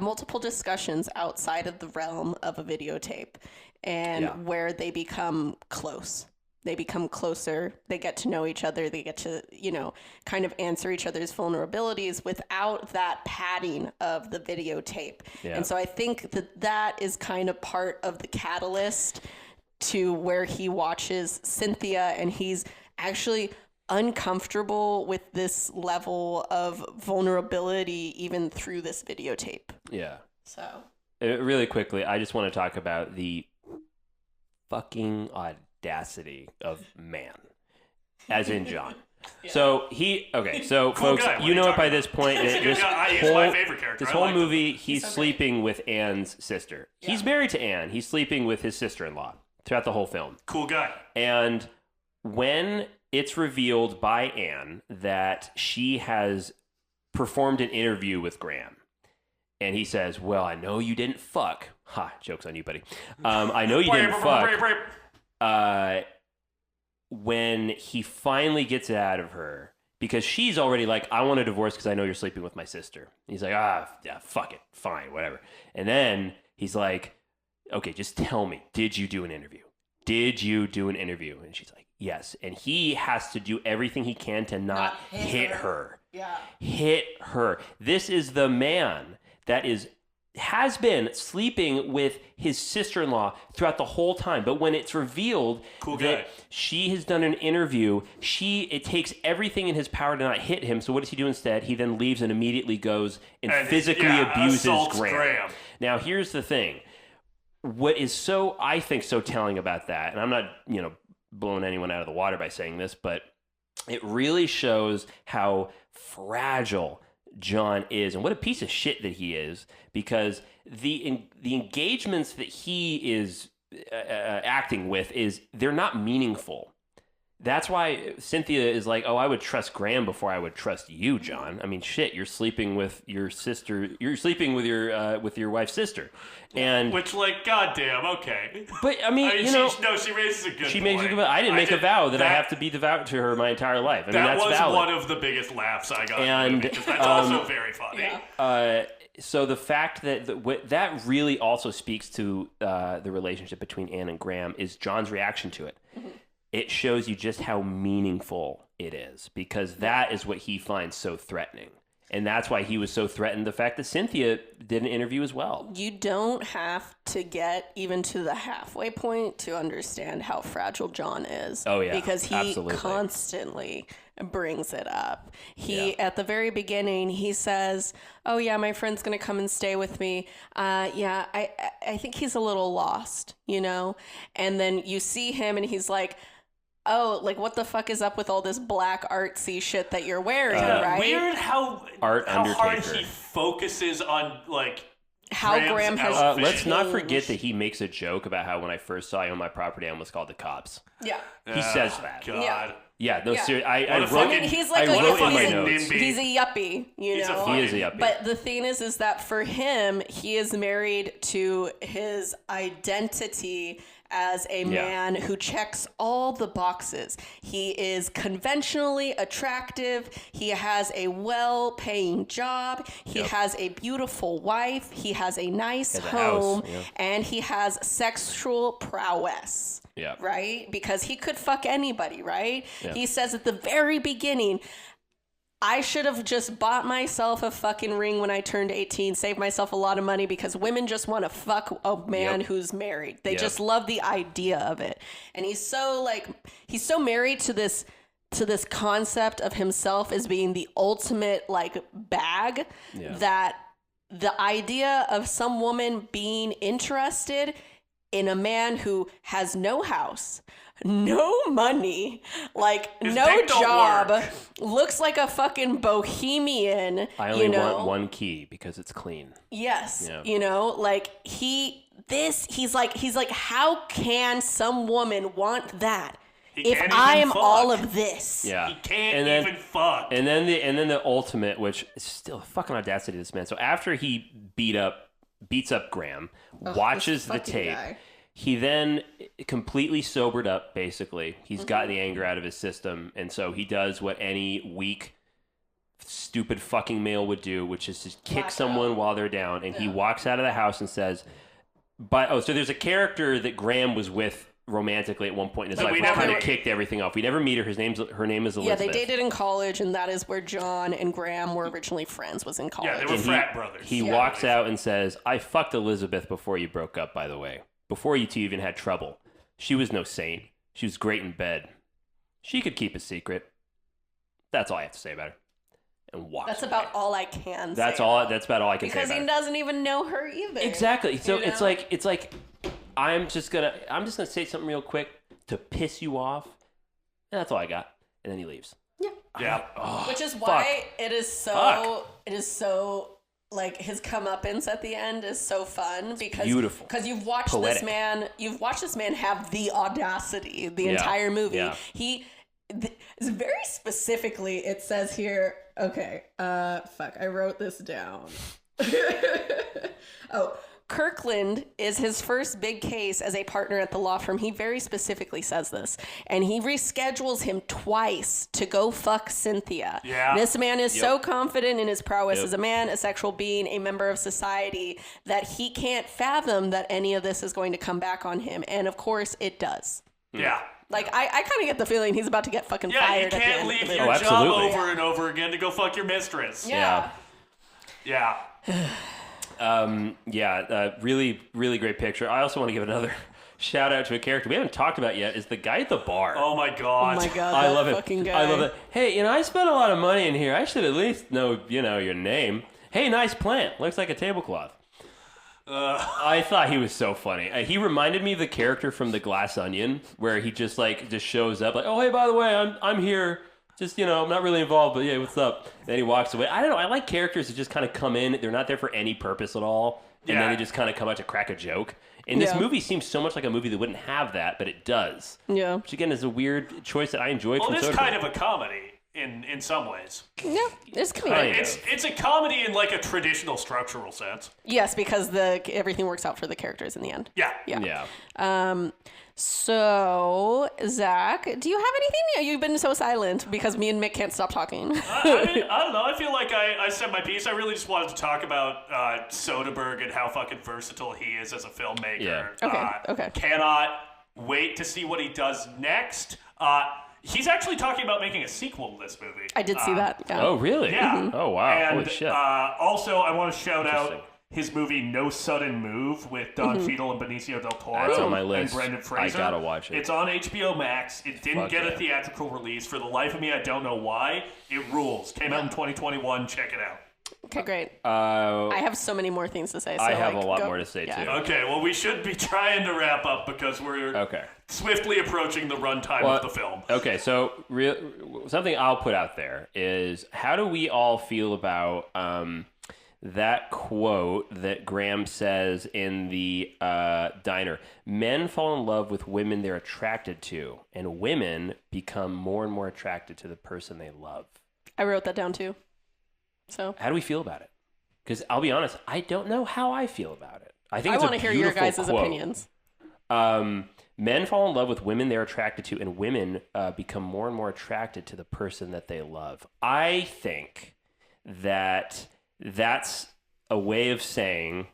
multiple discussions outside of the realm of a videotape, and where they become close. They become closer. They get to know each other. They get to, you know, kind of answer each other's vulnerabilities without that padding of the videotape. Yeah. And so I think that is kind of part of the catalyst to where he watches Cynthia, and he's actually uncomfortable with this level of vulnerability even through this videotape. Yeah. So really quickly, I just want to talk about the fucking audacity of man, as in John. Yeah. So so cool folks, you know it by this point. He's my favorite character. This whole movie, he's sleeping with Anne's sister. Yeah. He's married to Anne. He's sleeping with his sister-in-law throughout the whole film. Cool guy. And when it's revealed by Anne that she has performed an interview with Graham, and he says, "Well, I know you didn't fuck." Ha, joke's on you, buddy. I know you didn't fuck. When he finally gets it out of her, because she's already like, "I want a divorce because I know you're sleeping with my sister." And he's like, yeah, fuck it. Fine, whatever. And then he's like, "Okay, just tell me, did you do an interview? Did you do an interview?" And she's like, "Yes." And he has to do everything he can to not hit her. Yeah. Hit her. This is the man that has been sleeping with his sister-in-law throughout the whole time. But when it's revealed that she has done an interview, it takes everything in his power to not hit him. So what does he do instead? He then leaves and immediately goes and physically abuses Graham. Now, here's the thing. What is I think so telling about that, and I'm not, blowing anyone out of the water by saying this, but it really shows how fragile John is and what a piece of shit that he is, because the engagements that he is acting with they're not meaningful. That's why Cynthia is like, oh, I would trust Graham before I would trust you, John. I mean, shit, you're sleeping with your sister. You're sleeping with your wife's sister, and which, like, goddamn, okay. But I mean, you know, she raises a good. She point. makes a good. I didn't make a vow that I have to be devout to her my entire life. I mean, that's was valid. one of the biggest laughs I got. And because that's also very funny. Yeah. So the fact that that really also speaks to the relationship between Anne and Graham is John's reaction to it. Mm-hmm. It shows you just how meaningful it is, because that is what he finds so threatening. And that's why he was so threatened, the fact that Cynthia did an interview as well. You don't have to get even to the halfway point to understand how fragile John is. Oh, yeah. Because he absolutely. constantly brings it up. At the very beginning, he says, oh, yeah, my friend's going to come and stay with me. I think he's a little lost, you know? And then you see him and he's like, oh, like, what the fuck is up with all this black artsy shit that you're wearing, right? Weird how hard he focuses on, like, how Graham has... let's not forget that he makes a joke about how when I first saw you on my property, I almost called the cops. Yeah. He says that. God. Yeah, no, seriously. I mean, he's like he's a yuppie, you know? He is a yuppie. But the thing is that for him, he is married to his identity as a man who checks all the boxes. He is conventionally attractive. He has a well-paying job. He has a beautiful wife. He has a nice home. And he has sexual prowess. Yeah. Right? Because he could fuck anybody, right? Yeah. He says at the very beginning, I should have just bought myself a fucking ring when I turned 18, saved myself a lot of money, because women just want to fuck a man who's married. They just love the idea of it. And he's so married to this concept of himself as being the ultimate like bag, that the idea of some woman being interested in a man who has no house, no money, like his no job, looks like a fucking bohemian. I only want one key because it's clean. Yes. Yeah. You know, like he's like, how can some woman want that if I am all of this? Yeah. He can't even fuck. And then the ultimate, which is still a fucking audacity of this man. So after he beats up Graham, watches the tape. He then completely sobered up, basically. He's gotten the anger out of his system, and so he does what any weak, stupid fucking male would do, which is to kick someone while they're down, and he walks out of the house and says, so there's a character that Graham was with romantically at one point in his life, who kind of kicked everything off. We never meet her. Her name is Elizabeth. Yeah, they dated in college, and that is where John and Graham were originally friends, was in college. Yeah, they were frat brothers. He walks out and says, I fucked Elizabeth before you broke up, by the way. Before you two even had trouble. She was no saint. She was great in bed. She could keep a secret. That's all I have to say about her. And walks That's away. about all I can say. That's about all I can say about her. Because he doesn't even know her either. Exactly. So it's like I'm just gonna say something real quick to piss you off. And that's all I got. And then he leaves. Yeah. Which is why it is so like his comeuppance at the end is so fun, because beautiful. Because you've watched this man have the audacity the entire movie. Yeah. It's very specifically, it says here, okay, I wrote this down. Kirkland is his first big case as a partner at the law firm. He very specifically says this. And he reschedules him twice to go fuck Cynthia. Yeah. This man is so confident in his prowess as a man, a sexual being, a member of society, that he can't fathom that any of this is going to come back on him. And of course, it does. Yeah. Like, I kind of get the feeling he's about to get fucking fired at the end. You can't of leave the your movie. job over and over again to go fuck your mistress. Yeah. Really, really great picture. I also want to give another shout out to a character we haven't talked about yet. Is the guy at the bar. Oh my god. Oh my god. I love it. Fucking guy. I love it. Hey, I spent a lot of money in here. I should at least know, your name. Hey, nice plant. Looks like a tablecloth. I thought he was so funny. He reminded me of the character from The Glass Onion, where he just shows up like, oh, hey, by the way, I'm here just, I'm not really involved, but yeah, what's up? Then he walks away. I don't know. I like characters that just kind of come in. They're not there for any purpose at all. And then they just kind of come out to crack a joke. And this movie seems so much like a movie that wouldn't have that, but it does. Yeah. Which, again, is a weird choice that I enjoyed from Soderbergh. Well, it's kind of a comedy in some ways. Yeah, it's comedy. It's a comedy in like a traditional structural sense. Yes, because everything works out for the characters in the end. Yeah. So, Zach, do you have anything? You've been so silent because me and Mick can't stop talking. I don't know. I feel like I said my piece. I really just wanted to talk about Soderbergh and how fucking versatile he is as a filmmaker. Yeah. Okay. Cannot wait to see what he does next. He's actually talking about making a sequel to this movie. I did see that. Yeah. Oh, really? Yeah. Mm-hmm. Oh, wow. And holy shit. Also, I want to shout out his movie No Sudden Move with Don Cheadle and Benicio del Toro. That's on my list. And Brendan Fraser. I gotta watch it. It's on HBO Max. It didn't get a theatrical release. For the life of me, I don't know why. It rules. Came out in 2021. Check it out. Okay, great. I have so many more things to say. So I have a lot more to say, too. Okay, well, we should be trying to wrap up because we're swiftly approaching the runtime of the film. Okay, so something I'll put out there is, how do we all feel about that quote that Graham says in the diner? Men fall in love with women they're attracted to, and women become more and more attracted to the person they love. I wrote that down, too. So how do we feel about it? Because I'll be honest, I don't know how I feel about it. I want to hear your guys' opinions. Men fall in love with women they're attracted to, and women become more and more attracted to the person that they love. I think that that's a way of saying,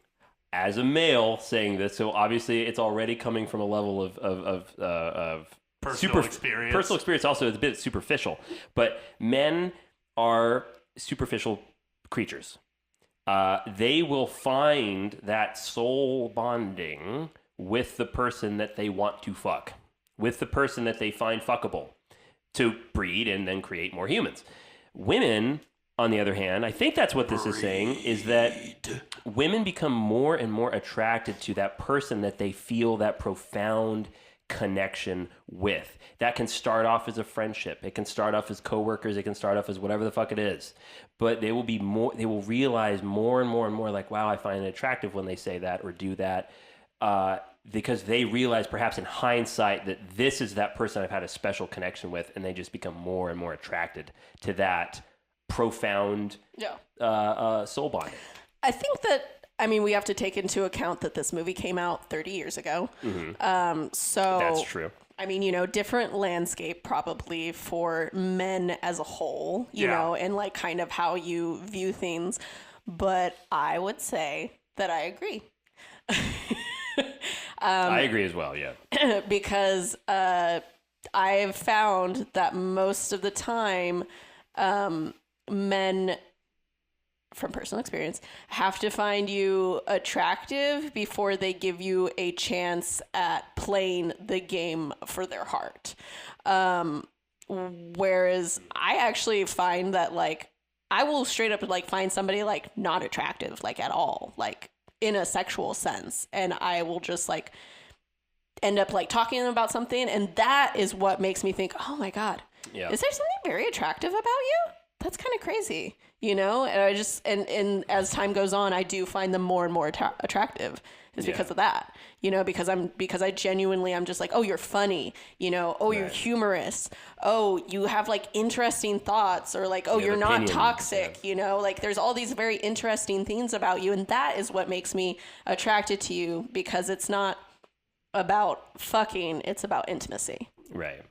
as a male saying this, so obviously it's already coming from a level of personal experience. Personal experience also is a bit superficial, but men are superficial creatures. They will find that soul bonding with the person that they want to fuck, with the person that they find fuckable, to breed and then create more humans. Women, on the other hand, I think that's what this is saying, is that women become more and more attracted to that person that they feel that profound connection with. That can start off as a friendship. It can start off as coworkers. It can start off as whatever the fuck it is. But they will realize more and more and more like, wow, I find it attractive when they say that or do that. Because they realize perhaps in hindsight that this is that person I've had a special connection with, and they just become more and more attracted to that profound soul bonding. I think that, we have to take into account that this movie came out 30 years ago. Mm-hmm. So that's true. Different landscape probably for men as a whole, you know, and like kind of how you view things. But I would say that I agree. I agree as well, yeah. Because I've found that most of the time, men, from personal experience, have to find you attractive before they give you a chance at playing the game for their heart. Whereas I actually find that, like, I will straight up, like, find somebody, like, not attractive, like, at all, like, in a sexual sense. And I will just, like, end up, like, talking about something. And that is what makes me think, oh, my God, is there something very attractive about you? That's kind of crazy, you know? And I just, and as time goes on, I do find them more and more attractive is because of that, you know, because I genuinely, I'm just like, oh, you're funny, you know, oh, you're humorous. Oh, you have like interesting thoughts, or like, oh, you're not toxic, you know, like there's all these very interesting things about you. And that is what makes me attracted to you, because it's not about fucking, it's about intimacy. Right.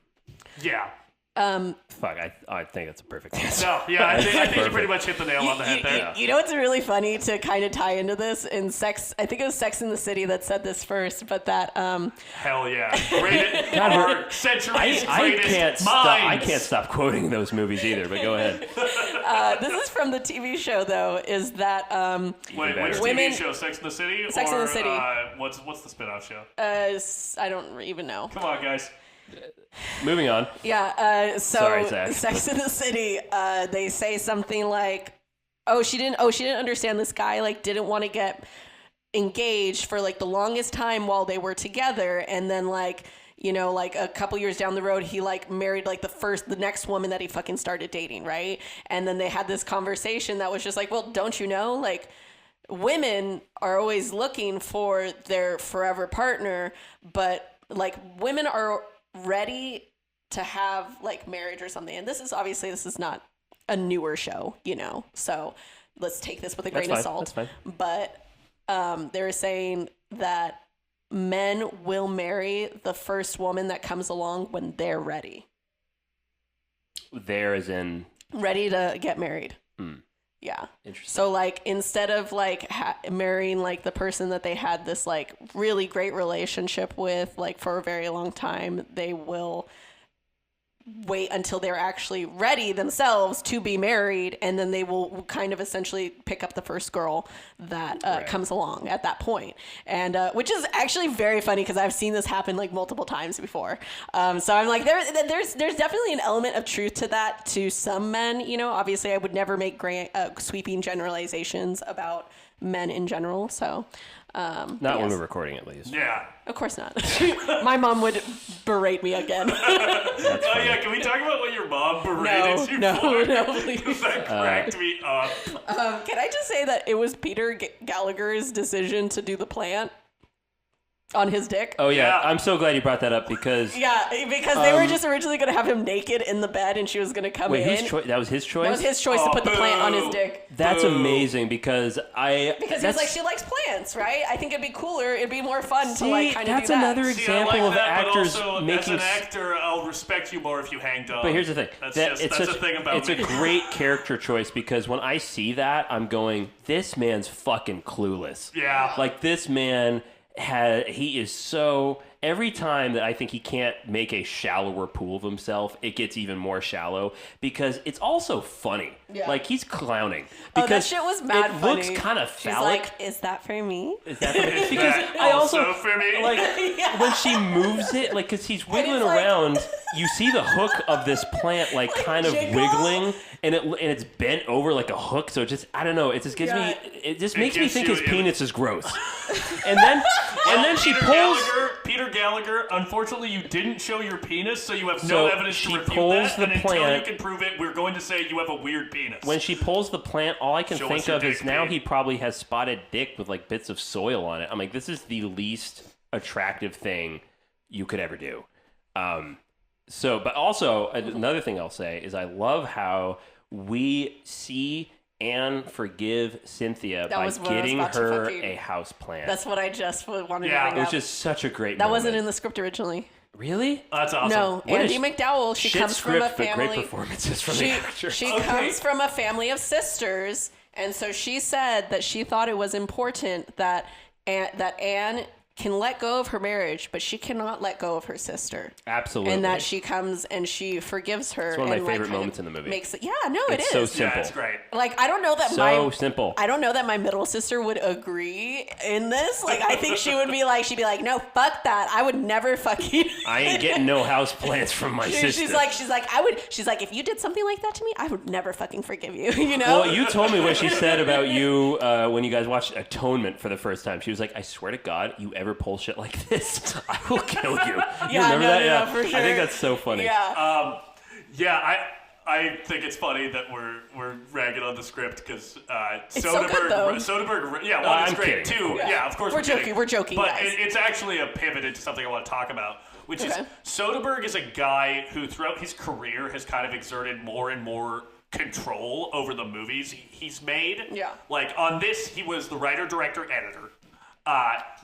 Yeah. Fuck, I think that's a perfect answer. No, yeah, I think you pretty much hit the nail on the head there. You know what's really funny to kind of tie into this? In I think it was Sex and the City that said this first, but that hell yeah, rated R, century's greatest minds. I can't stop quoting those movies either. But go ahead. This is from the TV show, though. Is that Wait, which TV show? Sex and the City? Sex and the City. What's the spinoff show? I don't even know. Come on, guys. Moving on. Yeah. Sorry, Zach. Sex and the City. They say something like, she didn't understand this guy, like, didn't want to get engaged for like the longest time while they were together, and then like you know, like a couple years down the road, he like married like the next woman that he fucking started dating, right? And then they had this conversation that was just like, well, don't you know, like, women are always looking for their forever partner, but like women are ready to have like marriage or something. And this is not a newer show, you know, so let's take this with a grain of salt. That's fine. But they're saying that men will marry the first woman that comes along when they're ready. There as in ready to get married. Yeah. Interesting. So like instead of like marrying like the person that they had this like really great relationship with like for a very long time, they will wait until they're actually ready themselves to be married, and then they will kind of essentially pick up the first girl that comes along at that point. And which is actually very funny because I've seen this happen like multiple times before. So I'm like, there's definitely an element of truth to that to some men. You know, obviously I would never make sweeping generalizations about men in general. So not when we're recording, at least. Yeah. Of course not. My mom would berate me again. Oh yeah, can we talk about what your mom berated you for? No, please. That cracked me up. Can I just say that it was Peter Gallagher's decision to do the plant on his dick? Oh yeah. Yeah. I'm so glad you brought that up because because they were just originally going to have him naked in the bed, and she was going to come in. that was his choice? That was his choice to put the plant on his dick. That's amazing because he was like, she likes plants, right? I think it'd be cooler. It'd be more fun to like kind of do that. That's another example of actors but also, making. As an actor, I'll respect you more if you hang dog. But here's the thing. That's a thing about it's me. a great character choice because when I see that, I'm going, this man's fucking clueless. Yeah. Like this man he is so. Every time that I think he can't make a shallower pool of himself, it gets even more shallow because it's also funny. Yeah. Like he's clowning. Because that shit was mad funny. It looks kind of phallic. She's like, is that for me? Is that for me? Because that I also for me? like when she moves it, like because he's wiggling around, you see the hook of this plant like kind of jiggle? wiggling, and it's bent over like a hook. So it just I don't know. It just gives me. It just makes me think his penis is gross. and then she pulls. Peter Gallagher, unfortunately, you didn't show your penis, so you have no So evidence she to refute pulls that. the And until plant- you can prove it, we're going to say you have a weird penis. When she pulls the plant, all I can Show think us your of is dick, now babe. he probably has spotted dick with like bits of soil on it. I'm like, this is the least attractive thing you could ever do. But also another thing I'll say is I love how we see and forgive Cynthia by getting her a house plant. That's what I just wanted to bring Yeah, up. It was just such a great That moment. wasn't in the script originally. Really? That's awesome. No, What Andie is- McDowell. She Shit comes from a script, but family. great performances from the actors. She comes from a family of sisters, and so she said that she thought it was important that Anne can let go of her marriage, but she cannot let go of her sister. Absolutely. And that she comes and she forgives her. It's one of my and, favorite kind of moments in the movie. Makes it, it is. It's so simple. Yeah, it's great. Like I don't know that simple. I don't know that my middle sister would agree in this. Like I think she'd be like, no, fuck that. I would never fucking. I ain't getting no house plants from my sister. She's like, if you did something like that to me, I would never fucking forgive you. You know. Well, you told me what she said about you when you guys watched Atonement for the first time. She was like, I swear to God, you ever pull shit like this, I will kill you. You remember that? No, for sure. I think that's so funny. Yeah. I think it's funny that we're ragging on the script because It's so good, though. Soderbergh, one, it's I'm great. kidding. Two, yeah, of course We're joking, but guys. it's actually a pivot into something I want to talk about, which is Soderbergh is a guy who throughout his career has kind of exerted more and more control over the movies he's made. Yeah. Like on this, he was the writer, director, editor.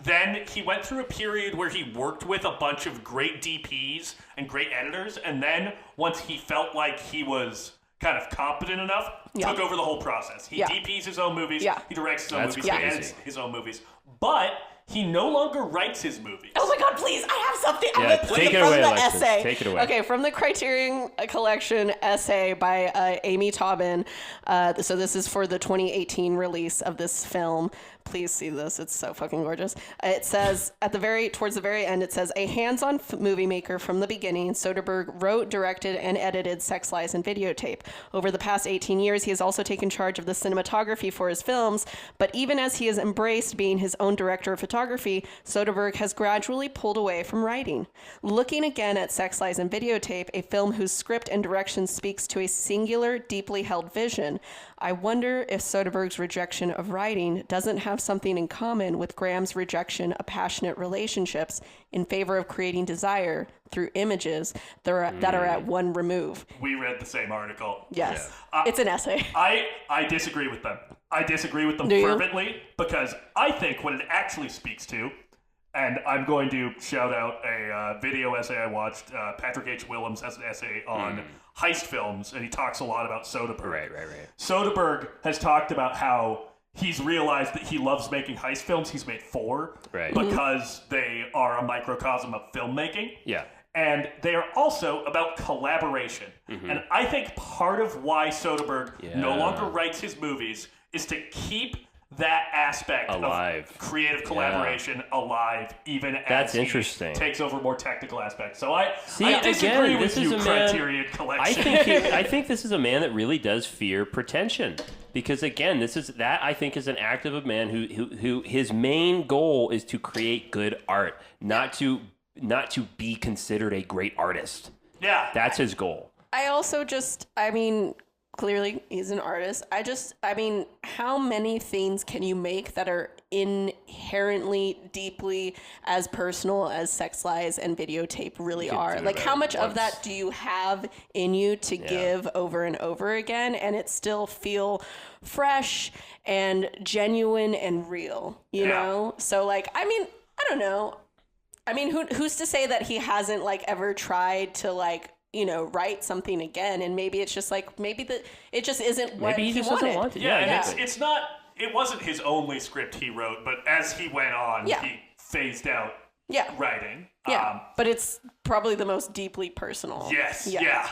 Then he went through a period where he worked with a bunch of great DPs and great editors, and then once he felt like he was kind of competent enough, took over the whole process. He DPs his own movies, he directs his own movies, he edits his own movies. But he no longer writes his movies. Oh my God, please, I have something. Yeah, I'm going to play take it from away, the Alexis. essay. Take it away. Okay, from the Criterion Collection essay by Amy Taubin. So this is for the 2018 release of this film. Please see this. It's so fucking gorgeous. It says towards the very end, it says, a hands-on movie maker from the beginning, Soderbergh wrote, directed, and edited Sex, Lies, and Videotape. Over the past 18 years, he has also taken charge of the cinematography for his films, but even as he has embraced being his own director of photography, cinematography, Soderbergh has gradually pulled away from writing. Looking again at Sex, Lies, and Videotape, a film whose script and direction speaks to a singular, deeply held vision, I wonder if Soderbergh's rejection of writing doesn't have something in common with Graham's rejection of passionate relationships in favor of creating desire through images that are at one remove. We read the same article. Yes. It's an essay. I disagree with them. I disagree with them fervently because I think what it actually speaks to, and I'm going to shout out a video essay I watched. Patrick H. Willems has an essay on heist films, and he talks a lot about Soderbergh. Right. Soderbergh has talked about how he's realized that he loves making heist films. He's made 4 because they are a microcosm of filmmaking. Yeah. And they are also about collaboration. And I think part of why Soderbergh no longer writes his movies is to keep that aspect alive. Of creative collaboration alive, even as he takes over more technical aspects. So I disagree with you, Criterion Collection. I think this is a man that really does fear pretension. Because again, I think is an act of a man who his main goal is to create good art, not to be considered a great artist. Yeah. That's his goal. I also clearly he's an artist. How many things can you make that are inherently deeply as personal as Sex, Lies, and Videotape really are? Like, how much of that do you have in you to give over and over again and it still feel fresh and genuine and real, you know? So, like, I don't know. Who's to say that he hasn't, like, ever tried to, like, write something again, and maybe it's just like it just isn't what maybe he just wanted. doesn't want it. It's not. It wasn't his only script he wrote, but as he went on, he phased out writing. Yeah, but it's probably the most deeply personal. Yes. Yeah.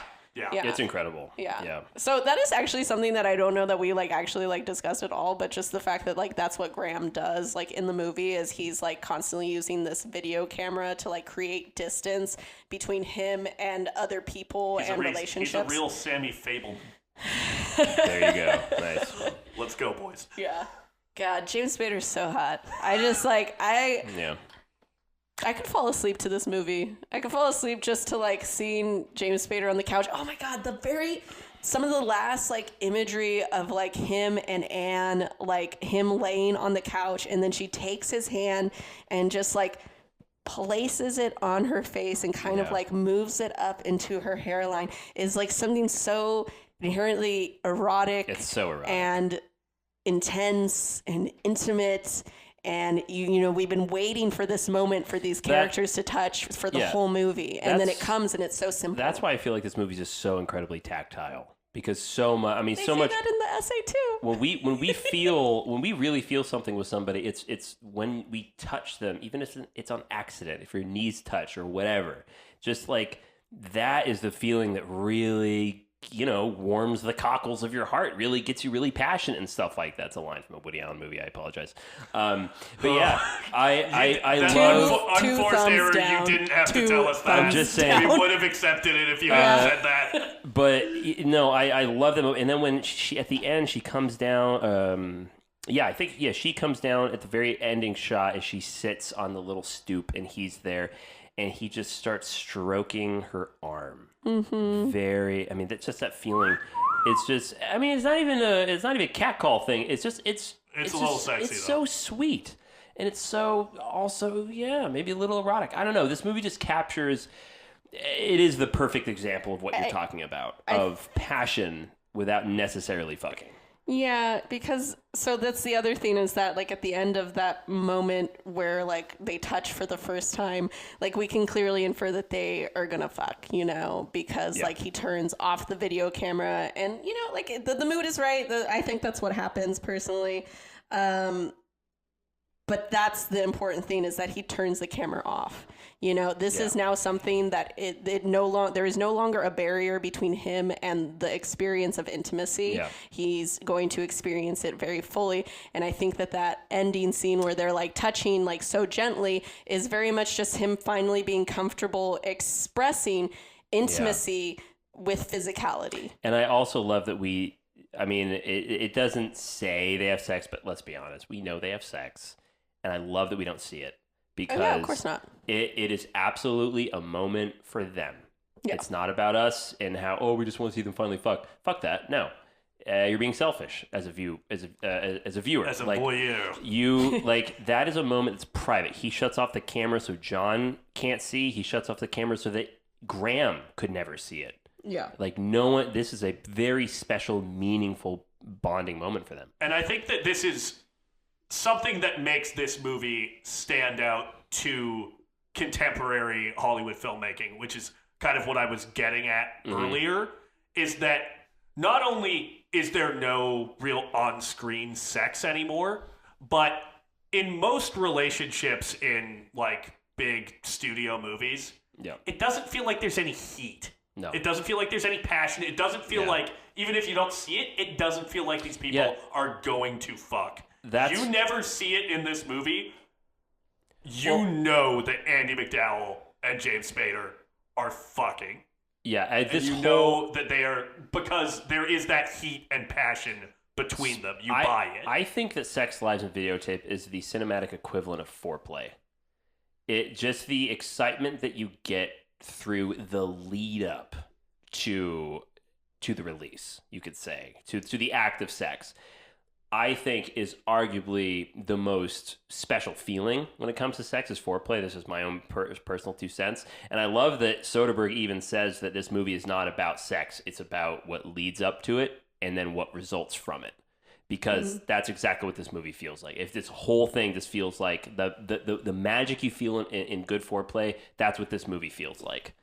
It's incredible. Yeah. So that is actually something that I don't know that we actually discussed at all, but just the fact that that's what Graham does in the movie is he's constantly using this video camera to create distance between him and other people and relationships. He's a real Sammy Fableman. There you go. Nice. Let's go, boys. Yeah. God, James Spader's so hot. I just I could fall asleep to this movie. I could fall asleep just to seeing James Spader on the couch. Oh my God, some of the last imagery of him and Anne, him laying on the couch, and then she takes his hand and just places it on her face and kind of moves it up into her hairline is something so inherently erotic. It's so erotic and intense and intimate. And we've been waiting for this moment for these characters to touch for the whole movie, and then it comes and it's so simple. That's why I feel like this movie is just so incredibly tactile because so much. They say that in the essay too. When we really feel something with somebody, it's when we touch them, even if it's on accident, if your knees touch or whatever. Just that is the feeling that really warms the cockles of your heart, really gets you really passionate and stuff like that. That's a line from a Woody Allen movie. I apologize. But yeah, I love... Unforced error, down, you didn't have to tell us that. I'm just saying. We would have accepted it if you hadn't said that. But, no, I love them. And then when at the end, she comes down... she comes down at the very ending shot as she sits on the little stoop and he's there and he just starts stroking her arm. Mm-hmm. That's just that feeling. It's just, it's not even a catcall thing. It's just, it's a little sexy. It's so sweet. And it's so also, maybe a little erotic. I don't know. This movie just captures, it is the perfect example of what you're talking about, of passion without necessarily fucking. Yeah, because so that's the other thing is that at the end of that moment where they touch for the first time, we can clearly infer that they are gonna fuck, because he turns off the video camera and the mood is right. I think that's what happens personally. But that's the important thing is that he turns the camera off. This is now something that there is no longer a barrier between him and the experience of intimacy. Yeah. He's going to experience it very fully. And I think that ending scene where they're touching so gently is very much just him finally being comfortable expressing intimacy with physicality. And I also love that it doesn't say they have sex, but let's be honest, we know they have sex. and I love that we don't see it because of course not. It is absolutely a moment for them. Yeah. It's not about us and how we just want to see them finally fuck. Fuck that. No. You're being selfish as a viewer, as a voyeur. You that is a moment that's private. He shuts off the camera so John can't see. He shuts off the camera so that Graham could never see it. Yeah. No one. This is a very special, meaningful bonding moment for them. And I think that this is something that makes this movie stand out to contemporary Hollywood filmmaking, which is kind of what I was getting at earlier, is that not only is there no real on-screen sex anymore, but in most relationships in big studio movies, it doesn't feel like there's any heat. No. It doesn't feel like there's any passion. It doesn't feel like, even if you don't see it, it doesn't feel like these people are going to fuck. You never see it in this movie. You know that Andie MacDowell and James Spader are fucking. Yeah, know that they are, because there is that heat and passion between them. You buy it. I think that Sex, Lives, and Videotape is the cinematic equivalent of foreplay. Just the excitement that you get through the lead up to the release, you could say, to the act of sex, I think is arguably the most special feeling when it comes to sex is foreplay. This is my own personal 2 cents. And I love that Soderbergh even says that this movie is not about sex. It's about what leads up to it and then what results from it. Because that's exactly what this movie feels like. If this whole thing just feels like the magic you feel in good foreplay, that's what this movie feels like.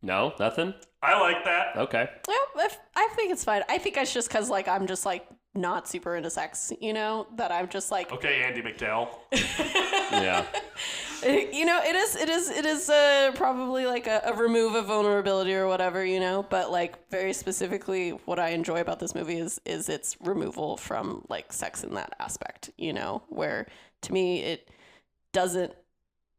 No? Nothing? I like that. Okay. Yeah, I think it's fine. I think it's just because I'm just not super into sex, that I'm just okay, Andie MacDowell. Yeah. It is probably a remove of vulnerability or whatever, but very specifically what I enjoy about this movie is its removal from sex in that aspect, where to me it doesn't,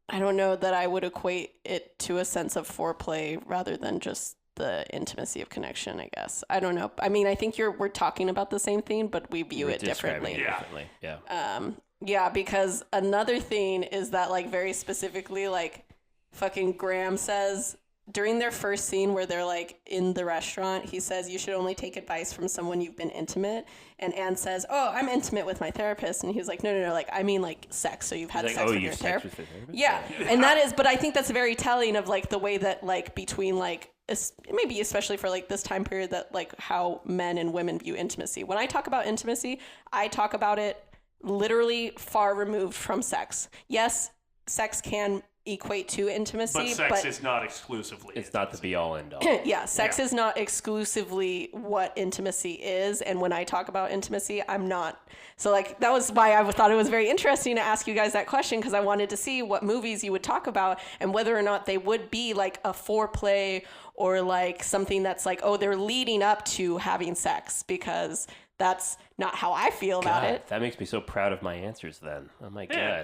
I don't know that I would equate it to a sense of foreplay rather than just the intimacy of connection, I guess. I don't know. I mean, I think we're talking about the same thing, but we view it differently. Yeah. Yeah, because another thing is that very specifically fucking Graham says during their first scene where they're in the restaurant, he says you should only take advice from someone you've been intimate. And Anne says, "Oh, I'm intimate with my therapist." And he's like, "No, I mean sex. So you've had sex with your therapist." Yeah. And that is, but I think that's very telling of the way that between maybe especially for this time period that how men and women view intimacy. When I talk about intimacy, I talk about it literally far removed from sex. Yes, sex can equate to intimacy, but sex is not exclusively. It's not the be all end all. Yeah, sex is not exclusively what intimacy is, and when I talk about intimacy, I'm not. So that was why I thought it was very interesting to ask you guys that question, because I wanted to see what movies you would talk about and whether or not they would be a foreplay or something that's they're leading up to having sex, because that's not how I feel about it. That makes me so proud of my answers then. Oh my God.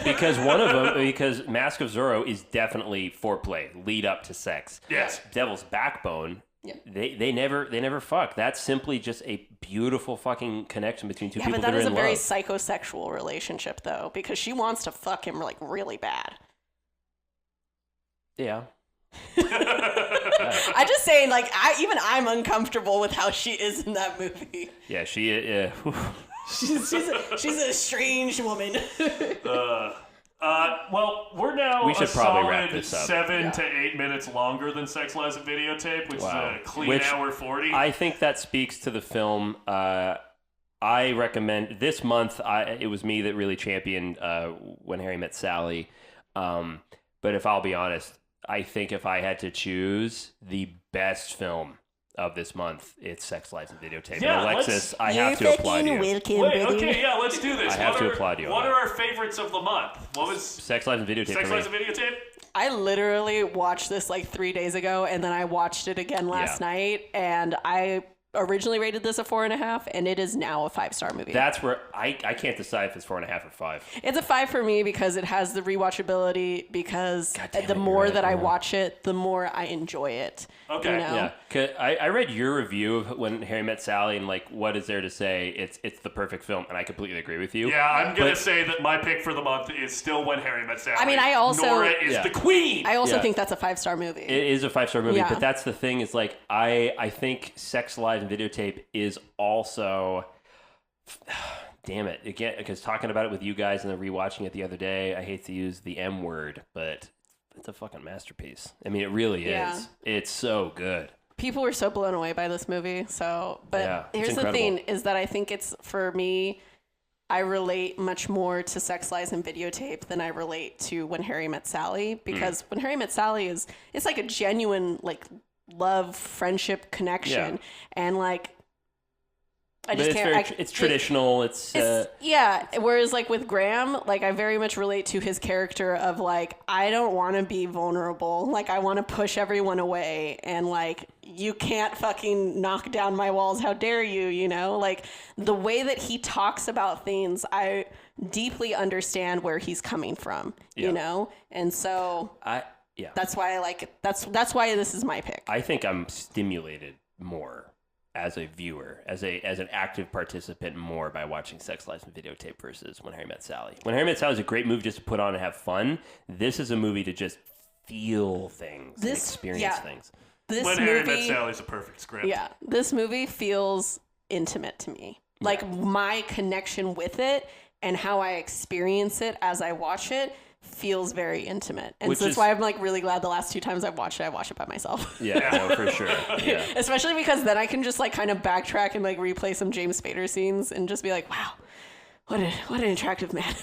Because one of them, because Mask of Zorro is definitely foreplay, lead up to sex. Yes. Devil's Backbone, they never fuck. That's simply just a beautiful fucking connection between two people that are in love. Yeah, but that is a very psychosexual relationship though, because she wants to fuck him really bad. Yeah. I'm just saying, I'm uncomfortable with how she is in that movie. Yeah, she. She's a strange woman. Well, we're now we should a probably solid wrap this up. 7 to 8 minutes longer than Sex, Lies, and Videotape, which is a clean hour 40. I think that speaks to the film. I recommend this month. It was me that really championed When Harry Met Sally. But if I'll be honest, I think if I had to choose the best film of this month, it's Sex, Lives, and Videotape. Yeah, and Alexis, I have to applaud you. Wait, okay, yeah, let's do this. I have to applaud you. What are our favorites of the month? What was Sex, Lives, and Videotape? Sex, Lives, and Videotape? I literally watched this 3 days ago, and then I watched it again last night, and I originally rated this a 4.5, and it is now a 5-star movie. That's where I can't decide if it's 4.5 or 5. It's a 5 for me because it has the rewatchability, because the more that I watch it, the more I enjoy it. Okay. You know? Yeah. 'Cause I read your review of When Harry Met Sally, and like, what is there to say? It's the perfect film, and I completely agree with you. Yeah, I'm going to say that my pick for the month is still When Harry Met Sally. I mean, I also... Nora is the queen! I also think that's a Damn movie. It is a 5-star movie, Yeah. but that's the thing, is like, I think Sex, Lies, and Videotape is also... Damn it. Again, because talking about it with you guys and then rewatching it the other day, I hate to use the M word, but it's a fucking masterpiece. I mean, it really is. It's so good. People were so blown away by this movie. But here's the thing, is that I think it's, for me, I relate much more to Sex, Lies, and Videotape than I relate to When Harry Met Sally, because When Harry Met Sally it's like a genuine, like, love, friendship connection. Yeah. And like, It's traditional. It's whereas like with Graham, like, I very much relate to his character of like, I don't want to be vulnerable. Like, I want to push everyone away, and like, you can't fucking knock down my walls. How dare you? You know, like, the way that he talks about things, I deeply understand where he's coming from. You know, and so that's why I like it. That's why this is my pick. I think I'm stimulated more as a viewer, as an active participant, more by watching Sex, Lies, and Videotape versus When Harry Met Sally. When Harry Met Sally is a great movie just to put on and have fun. This is a movie to just feel things and experience things. When Harry Met Sally is a perfect script. Yeah, this movie feels intimate to me. Like, my connection with it and how I experience it as I watch it feels very intimate. And so that's why I'm like really glad the last 2 times I watch it by myself. Yeah, no, for sure. Yeah. Especially because then I can just like kind of backtrack and like replay some James Spader scenes and just be like, wow, what an attractive man.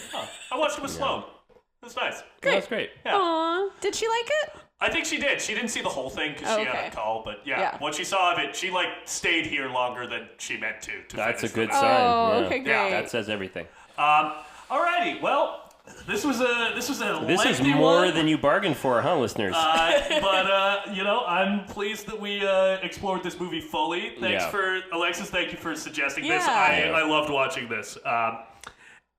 I watched it with Sloan. It was nice. Great. That's great. Yeah. Aww. Did she like it? I think she did. She didn't see the whole thing because she had a call, but what she saw of it, she like stayed here longer than she meant to That's a good finish sign. Oh, okay, great. Yeah. That says everything. Alrighty, well, this was a This is lengthy more one. than you bargained for, huh, listeners? But you know, I'm pleased that we explored this movie fully. Thanks for Alexis. Thank you for suggesting this. I loved watching this.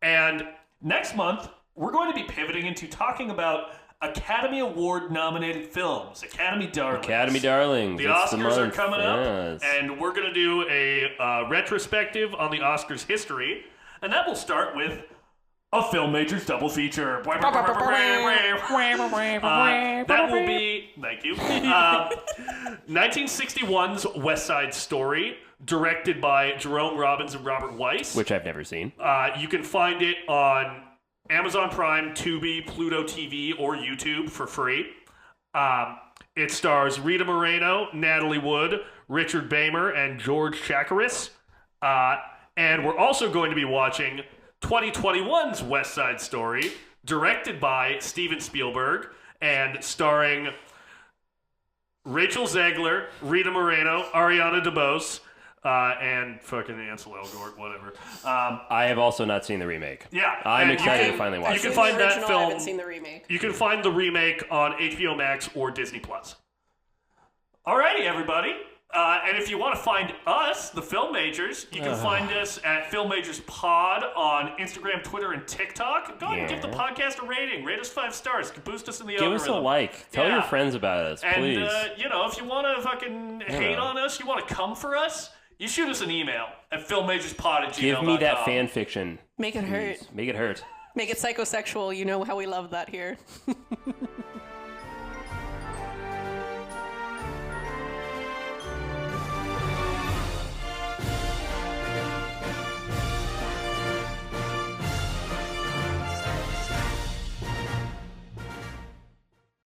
And next month we're going to be pivoting into talking about Academy Award nominated films, Academy Darlings. Academy Darlings. The Oscars are coming up, and we're going to do a retrospective on the Oscars history, and that will start with a Film Majors double feature. That will be, thank you, 1961's West Side Story, directed by Jerome Robbins and Robert Weiss. Which I've never seen. You can find it on Amazon Prime, Tubi, Pluto TV, or YouTube for free. It stars Rita Moreno, Natalie Wood, Richard Bamer, and George Chakiris. And we're also going to be watching 2021's West Side Story, directed by Steven Spielberg, and starring Rachel Zegler, Rita Moreno, Ariana DeBose, and fucking Ansel Elgort, whatever. I have also not seen the remake. Yeah. I'm excited to finally watch it. You can find that film. I haven't seen the remake. You can find the remake on HBO Max or Disney+. Alrighty, everybody. And if you want to find us, the Film Majors, you can find us at Film Majors Pod on Instagram, Twitter, and TikTok. Go ahead and give the podcast a rating. Rate us 5 stars. Boost us in the Give algorithm. us a like. Tell your friends about us, please. And, you know, if you want to fucking hate on us, you want to come for us, you shoot us an email at filmmajorspod@gmail.com. Give me that fan fiction. Make it hurt. Make it hurt. Make it psychosexual. You know how we love that here.